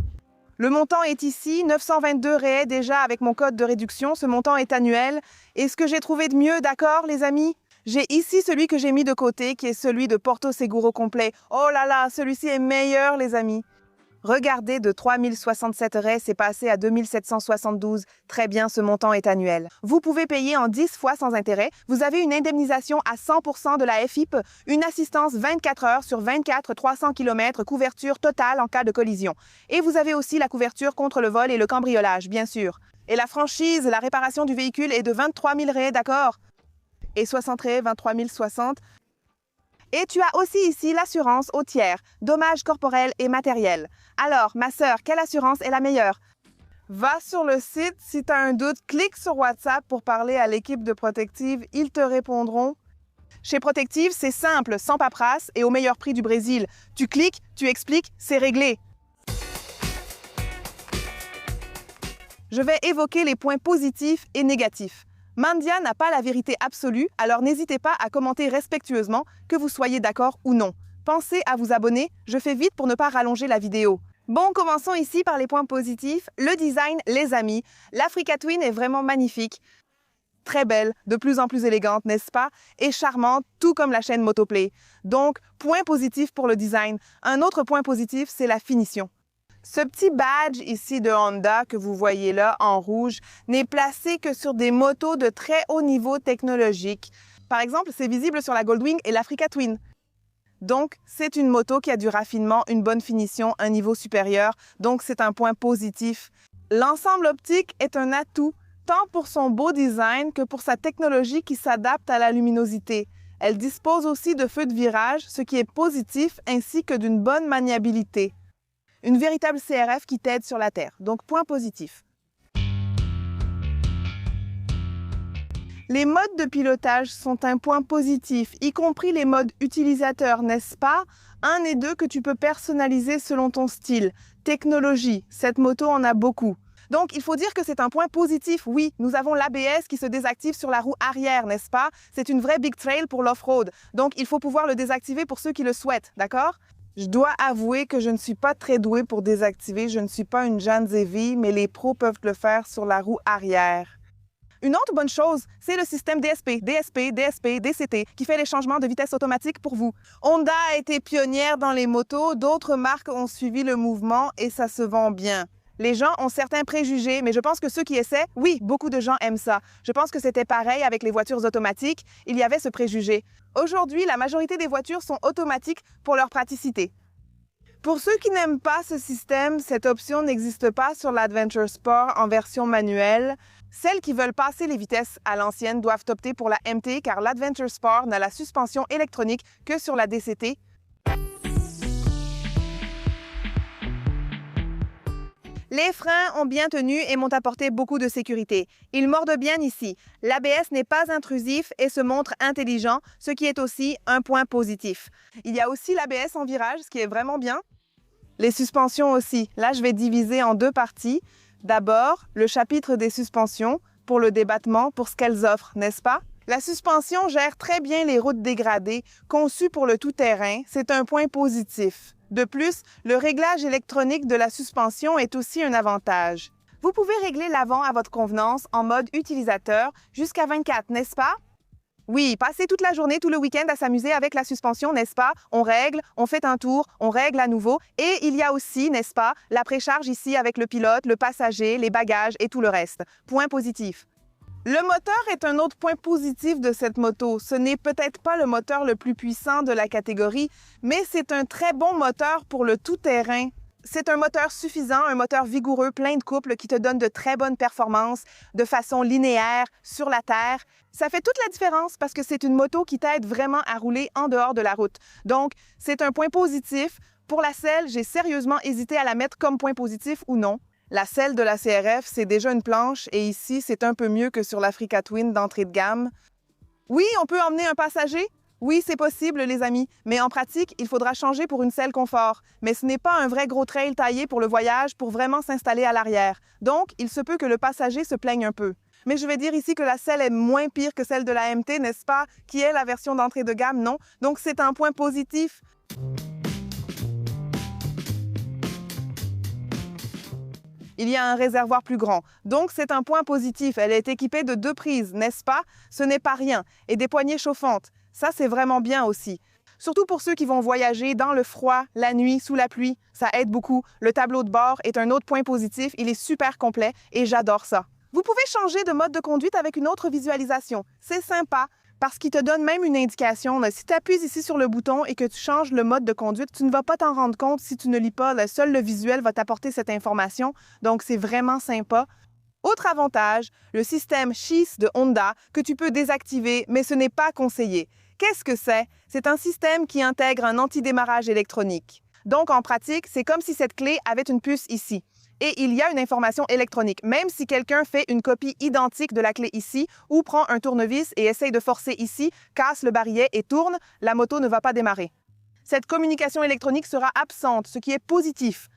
Le montant est ici, 922 réels déjà avec mon code de réduction. Ce montant est annuel. Et ce que j'ai trouvé de mieux, d'accord, les amis? J'ai ici celui que j'ai mis de côté, qui est celui de Porto Seguro complet. Oh là là, celui-ci est meilleur, les amis. Regardez, de 3067 réels, c'est passé à 2772. Très bien, ce montant est annuel. Vous pouvez payer en 10 fois sans intérêt. Vous avez une indemnisation à 100% de la FIP, une assistance 24 heures sur 24, 300 km, couverture totale en cas de collision. Et vous avez aussi la couverture contre le vol et le cambriolage, bien sûr. Et la franchise, la réparation du véhicule est de 23 000 réels, d'accord? Et 60 réels, 23 060. Et tu as aussi ici l'assurance au tiers, dommages corporels et matériels. Alors, ma sœur, quelle assurance est la meilleure? Va sur le site, si tu as un doute, clique sur WhatsApp pour parler à l'équipe de Protective, ils te répondront. Chez Protective, c'est simple, sans paperasse et au meilleur prix du Brésil. Tu cliques, tu expliques, c'est réglé. Je vais évoquer les points positifs et négatifs. Mandia n'a pas la vérité absolue, alors n'hésitez pas à commenter respectueusement, que vous soyez d'accord ou non. Pensez à vous abonner, je fais vite pour ne pas rallonger la vidéo. Bon, commençons ici par les points positifs. Le design, les amis. L'Africa Twin est vraiment magnifique. Très belle, de plus en plus élégante, n'est-ce pas? Et charmante, tout comme la chaîne Motoplay. Donc, point positif pour le design. Un autre point positif, c'est la finition. Ce petit badge ici de Honda que vous voyez là en rouge n'est placé que sur des motos de très haut niveau technologique. Par exemple, c'est visible sur la Goldwing et l'Africa Twin. Donc, c'est une moto qui a du raffinement, une bonne finition, un niveau supérieur. Donc, c'est un point positif. L'ensemble optique est un atout, tant pour son beau design que pour sa technologie qui s'adapte à la luminosité. Elle dispose aussi de feux de virage, ce qui est positif, ainsi que d'une bonne maniabilité. Une véritable CRF qui t'aide sur la terre. Donc, point positif. Les modes de pilotage sont un point positif, y compris les modes utilisateurs, n'est-ce pas? 1 et 2 que tu peux personnaliser selon ton style. Technologie, cette moto en a beaucoup. Donc, il faut dire que c'est un point positif. Oui, nous avons l'ABS qui se désactive sur la roue arrière, n'est-ce pas? C'est une vraie big trail pour l'off-road. Donc, il faut pouvoir le désactiver pour ceux qui le souhaitent, d'accord? Je dois avouer que je ne suis pas très douée pour désactiver. Je ne suis pas une Jeanne Zévi, mais les pros peuvent le faire sur la roue arrière. Une autre bonne chose, c'est le système DSP, DCT, qui fait les changements de vitesse automatique pour vous. Honda a été pionnière dans les motos, d'autres marques ont suivi le mouvement et ça se vend bien. Les gens ont certains préjugés, mais je pense que ceux qui essaient, oui, beaucoup de gens aiment ça. Je pense que c'était pareil avec les voitures automatiques, il y avait ce préjugé. Aujourd'hui, la majorité des voitures sont automatiques pour leur praticité. Pour ceux qui n'aiment pas ce système, cette option n'existe pas sur l'Adventure Sport en version manuelle. Celles qui veulent passer les vitesses à l'ancienne doivent opter pour la MT car l'Adventure Sport n'a la suspension électronique que sur la DCT. Les freins ont bien tenu et m'ont apporté beaucoup de sécurité. Ils mordent bien ici. L'ABS n'est pas intrusif et se montre intelligent, ce qui est aussi un point positif. Il y a aussi l'ABS en virage, ce qui est vraiment bien. Les suspensions aussi. Là, je vais diviser en 2 parties. D'abord, le chapitre des suspensions pour le débattement, pour ce qu'elles offrent, n'est-ce pas? La suspension gère très bien les routes dégradées, conçue pour le tout-terrain. C'est un point positif. De plus, le réglage électronique de la suspension est aussi un avantage. Vous pouvez régler l'avant à votre convenance en mode utilisateur jusqu'à 24, n'est-ce pas? Oui, passez toute la journée, tout le week-end à s'amuser avec la suspension, n'est-ce pas? On règle, on fait un tour, on règle à nouveau. Et il y a aussi, n'est-ce pas, la précharge ici avec le pilote, le passager, les bagages et tout le reste. Point positif. Le moteur est un autre point positif de cette moto. Ce n'est peut-être pas le moteur le plus puissant de la catégorie, mais c'est un très bon moteur pour le tout-terrain. C'est un moteur suffisant, un moteur vigoureux, plein de couple qui te donne de très bonnes performances de façon linéaire sur la terre. Ça fait toute la différence parce que c'est une moto qui t'aide vraiment à rouler en dehors de la route. Donc, c'est un point positif. Pour la selle, j'ai sérieusement hésité à la mettre comme point positif ou non. La selle de la CRF, c'est déjà une planche et ici, c'est un peu mieux que sur l'Africa Twin d'entrée de gamme. Oui, on peut emmener un passager. Oui, c'est possible, les amis, mais en pratique, il faudra changer pour une selle confort. Mais ce n'est pas un vrai gros trail taillé pour le voyage pour vraiment s'installer à l'arrière. Donc, il se peut que le passager se plaigne un peu. Mais je vais dire ici que la selle est moins pire que celle de la MT, n'est-ce pas? Qui est la version d'entrée de gamme, non? Donc, c'est un point positif. Il y a un réservoir plus grand. Donc, c'est un point positif. Elle est équipée de 2 prises, n'est-ce pas? Ce n'est pas rien. Et des poignées chauffantes. Ça, c'est vraiment bien aussi. Surtout pour ceux qui vont voyager dans le froid, la nuit, sous la pluie. Ça aide beaucoup. Le tableau de bord est un autre point positif. Il est super complet et j'adore ça. Vous pouvez changer de mode de conduite avec une autre visualisation. C'est sympa parce qu'il te donne même une indication. Si tu appuies ici sur le bouton et que tu changes le mode de conduite, tu ne vas pas t'en rendre compte si tu ne lis pas. Seul le visuel va t'apporter cette information. Donc, c'est vraiment sympa. Autre avantage, le système SHIS de Honda que tu peux désactiver, mais ce n'est pas conseillé. Qu'est-ce que c'est? C'est un système qui intègre un antidémarrage électronique. Donc, en pratique, c'est comme si cette clé avait une puce ici. Et il y a une information électronique. Même si quelqu'un fait une copie identique de la clé ici ou prend un tournevis et essaye de forcer ici, casse le barillet et tourne, la moto ne va pas démarrer. Cette communication électronique sera absente, ce qui est positif.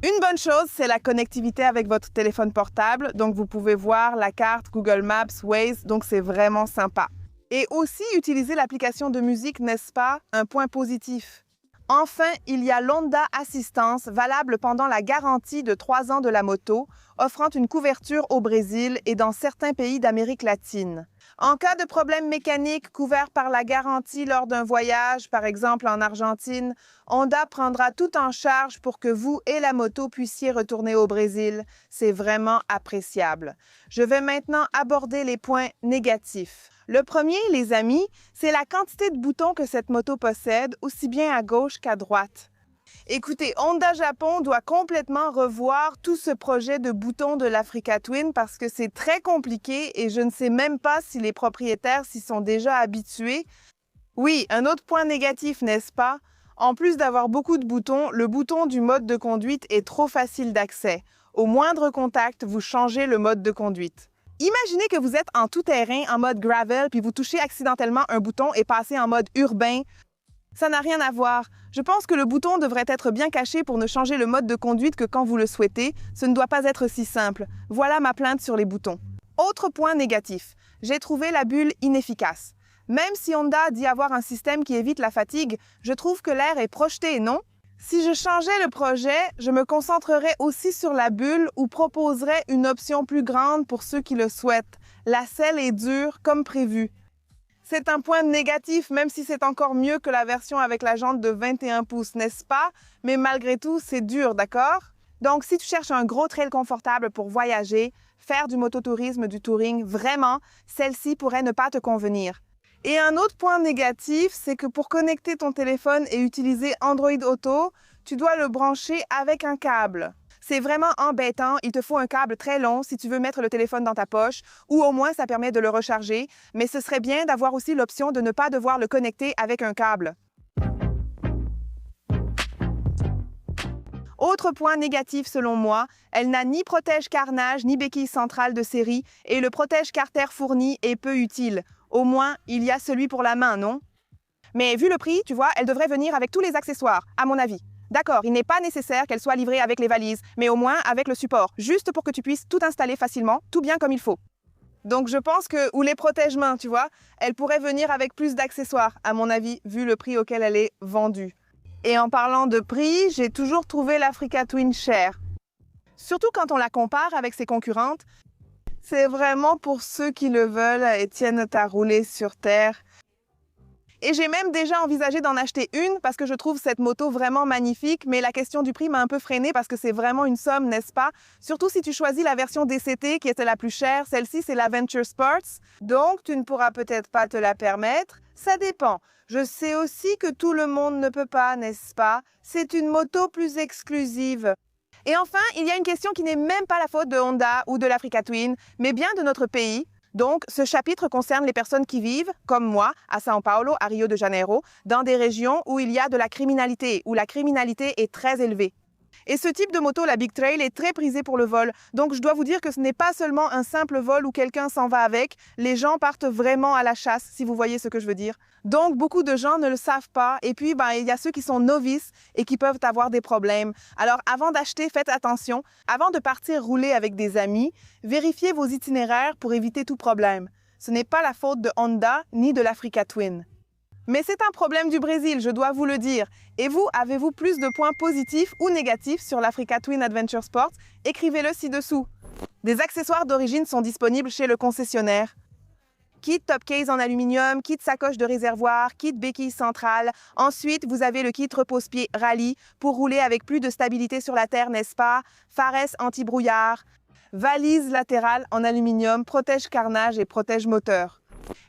Une bonne chose, c'est la connectivité avec votre téléphone portable. Donc, vous pouvez voir la carte Google Maps, Waze, donc c'est vraiment sympa. Et aussi utiliser l'application de musique, n'est-ce pas? Un point positif. Enfin, il y a l'Honda Assistance, valable pendant la garantie de 3 ans de la moto, offrant une couverture au Brésil et dans certains pays d'Amérique latine. En cas de problème mécanique couvert par la garantie lors d'un voyage, par exemple en Argentine, Honda prendra tout en charge pour que vous et la moto puissiez retourner au Brésil. C'est vraiment appréciable. Je vais maintenant aborder les points négatifs. Le premier, les amis, c'est la quantité de boutons que cette moto possède, aussi bien à gauche qu'à droite. Écoutez, Honda Japon doit complètement revoir tout ce projet de boutons de l'Africa Twin parce que c'est très compliqué et je ne sais même pas si les propriétaires s'y sont déjà habitués. Oui, un autre point négatif, n'est-ce pas? En plus d'avoir beaucoup de boutons, le bouton du mode de conduite est trop facile d'accès. Au moindre contact, vous changez le mode de conduite. Imaginez que vous êtes en tout-terrain, en mode gravel, puis vous touchez accidentellement un bouton et passez en mode urbain. Ça n'a rien à voir. Je pense que le bouton devrait être bien caché pour ne changer le mode de conduite que quand vous le souhaitez. Ce ne doit pas être si simple. Voilà ma plainte sur les boutons. Autre point négatif. J'ai trouvé la bulle inefficace. Même si Honda dit avoir un système qui évite la fatigue, je trouve que l'air est projeté, non? Si je changeais le projet, je me concentrerais aussi sur la bulle ou proposerais une option plus grande pour ceux qui le souhaitent. La selle est dure, comme prévu. C'est un point négatif, même si c'est encore mieux que la version avec la jante de 21 pouces, n'est-ce pas? Mais malgré tout, c'est dur, d'accord? Donc, si tu cherches un gros trail confortable pour voyager, faire du mototourisme, du touring, vraiment, celle-ci pourrait ne pas te convenir. Et un autre point négatif, c'est que pour connecter ton téléphone et utiliser Android Auto, tu dois le brancher avec un câble. C'est vraiment embêtant, il te faut un câble très long si tu veux mettre le téléphone dans ta poche, ou au moins ça permet de le recharger, mais ce serait bien d'avoir aussi l'option de ne pas devoir le connecter avec un câble. Autre point négatif selon moi, elle n'a ni protège-carnage ni béquille centrale de série et le protège-carter fourni est peu utile. Au moins, il y a celui pour la main, non? Mais vu le prix, tu vois, elle devrait venir avec tous les accessoires, à mon avis. D'accord, il n'est pas nécessaire qu'elle soit livrée avec les valises, mais au moins avec le support, juste pour que tu puisses tout installer facilement, tout bien comme il faut. Donc je pense que, ou les protège-mains, tu vois, elle pourrait venir avec plus d'accessoires, à mon avis, vu le prix auquel elle est vendue. Et en parlant de prix, j'ai toujours trouvé l'Africa Twin chère. Surtout quand on la compare avec ses concurrentes. C'est vraiment pour ceux qui le veulent et tiennent à rouler sur terre. Et j'ai même déjà envisagé d'en acheter une parce que je trouve cette moto vraiment magnifique, mais la question du prix m'a un peu freinée parce que c'est vraiment une somme, n'est-ce pas? Surtout si tu choisis la version DCT qui était la plus chère, celle-ci c'est la Venture Sports, donc tu ne pourras peut-être pas te la permettre. Ça dépend. Je sais aussi que tout le monde ne peut pas, n'est-ce pas? C'est une moto plus exclusive. Et enfin, il y a une question qui n'est même pas la faute de Honda ou de l'Africa Twin, mais bien de notre pays. Donc, ce chapitre concerne les personnes qui vivent, comme moi, à São Paulo, à Rio de Janeiro, dans des régions où il y a de la criminalité, où la criminalité est très élevée. Et ce type de moto, la Big Trail, est très prisé pour le vol. Donc, je dois vous dire que ce n'est pas seulement un simple vol où quelqu'un s'en va avec. Les gens partent vraiment à la chasse, si vous voyez ce que je veux dire. Donc, beaucoup de gens ne le savent pas. Et puis, il y a ceux qui sont novices et qui peuvent avoir des problèmes. Alors, avant d'acheter, faites attention. Avant de partir rouler avec des amis, vérifiez vos itinéraires pour éviter tout problème. Ce n'est pas la faute de Honda ni de l'Africa Twin. Mais c'est un problème du Brésil, je dois vous le dire. Et vous, avez-vous plus de points positifs ou négatifs sur l'Africa Twin Adventure Sports? Écrivez-le ci-dessous. Des accessoires d'origine sont disponibles chez le concessionnaire. Kit top case en aluminium, kit sacoche de réservoir, kit béquille centrale. Ensuite, vous avez le kit repose-pied rallye pour rouler avec plus de stabilité sur la terre, n'est-ce pas? Fares anti-brouillard, valise latérale en aluminium, protège carnage et protège moteur.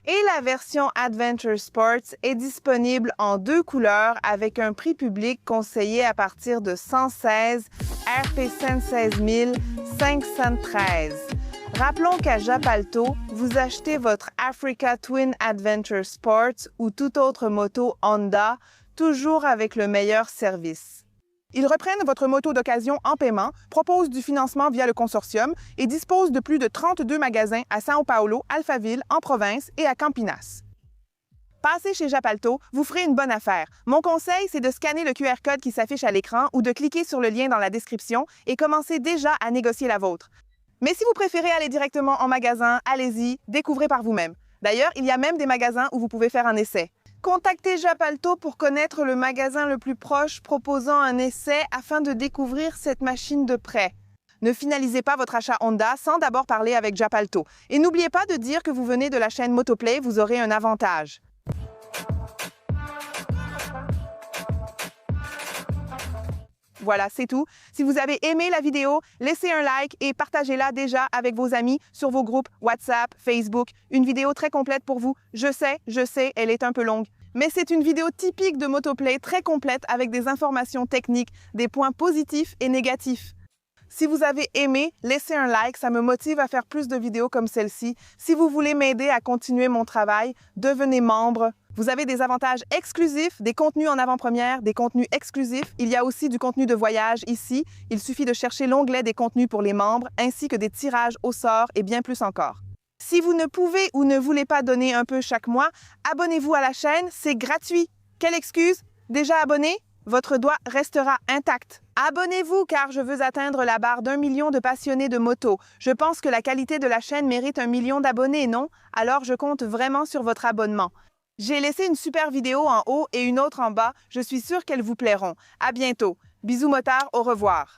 Et la version Adventure Sports est disponible en 2 couleurs avec un prix public conseillé à partir de 116 RP 116 513. Rappelons qu'à Japalto, vous achetez votre Africa Twin Adventure Sports ou toute autre moto Honda, toujours avec le meilleur service. Ils reprennent votre moto d'occasion en paiement, proposent du financement via le consortium et disposent de plus de 32 magasins à São Paulo, Alphaville, en province et à Campinas. Passez chez Japalto, vous ferez une bonne affaire. Mon conseil, c'est de scanner le QR code qui s'affiche à l'écran ou de cliquer sur le lien dans la description et commencer déjà à négocier la vôtre. Mais si vous préférez aller directement en magasin, allez-y, découvrez par vous-même. D'ailleurs, il y a même des magasins où vous pouvez faire un essai. Contactez Japalto pour connaître le magasin le plus proche proposant un essai afin de découvrir cette machine de près. Ne finalisez pas votre achat Honda sans d'abord parler avec Japalto. Et n'oubliez pas de dire que vous venez de la chaîne Motoplay, vous aurez un avantage. Voilà, c'est tout. Si vous avez aimé la vidéo, laissez un like et partagez-la déjà avec vos amis sur vos groupes WhatsApp, Facebook. Une vidéo très complète pour vous. Je sais, elle est un peu longue. Mais c'est une vidéo typique de Motoplay, très complète avec des informations techniques, des points positifs et négatifs. Si vous avez aimé, laissez un like, ça me motive à faire plus de vidéos comme celle-ci. Si vous voulez m'aider à continuer mon travail, devenez membre. Vous avez des avantages exclusifs, des contenus en avant-première, des contenus exclusifs. Il y a aussi du contenu de voyage ici. Il suffit de chercher l'onglet des contenus pour les membres, ainsi que des tirages au sort et bien plus encore. Si vous ne pouvez ou ne voulez pas donner un peu chaque mois, abonnez-vous à la chaîne, c'est gratuit. Quelle excuse? Déjà abonné? Votre doigt restera intact. Abonnez-vous car je veux atteindre la barre d'1 million de passionnés de moto. Je pense que la qualité de la chaîne mérite 1 million d'abonnés, non? Alors je compte vraiment sur votre abonnement. J'ai laissé une super vidéo en haut et une autre en bas. Je suis sûre qu'elles vous plairont. À bientôt. Bisous motards, au revoir.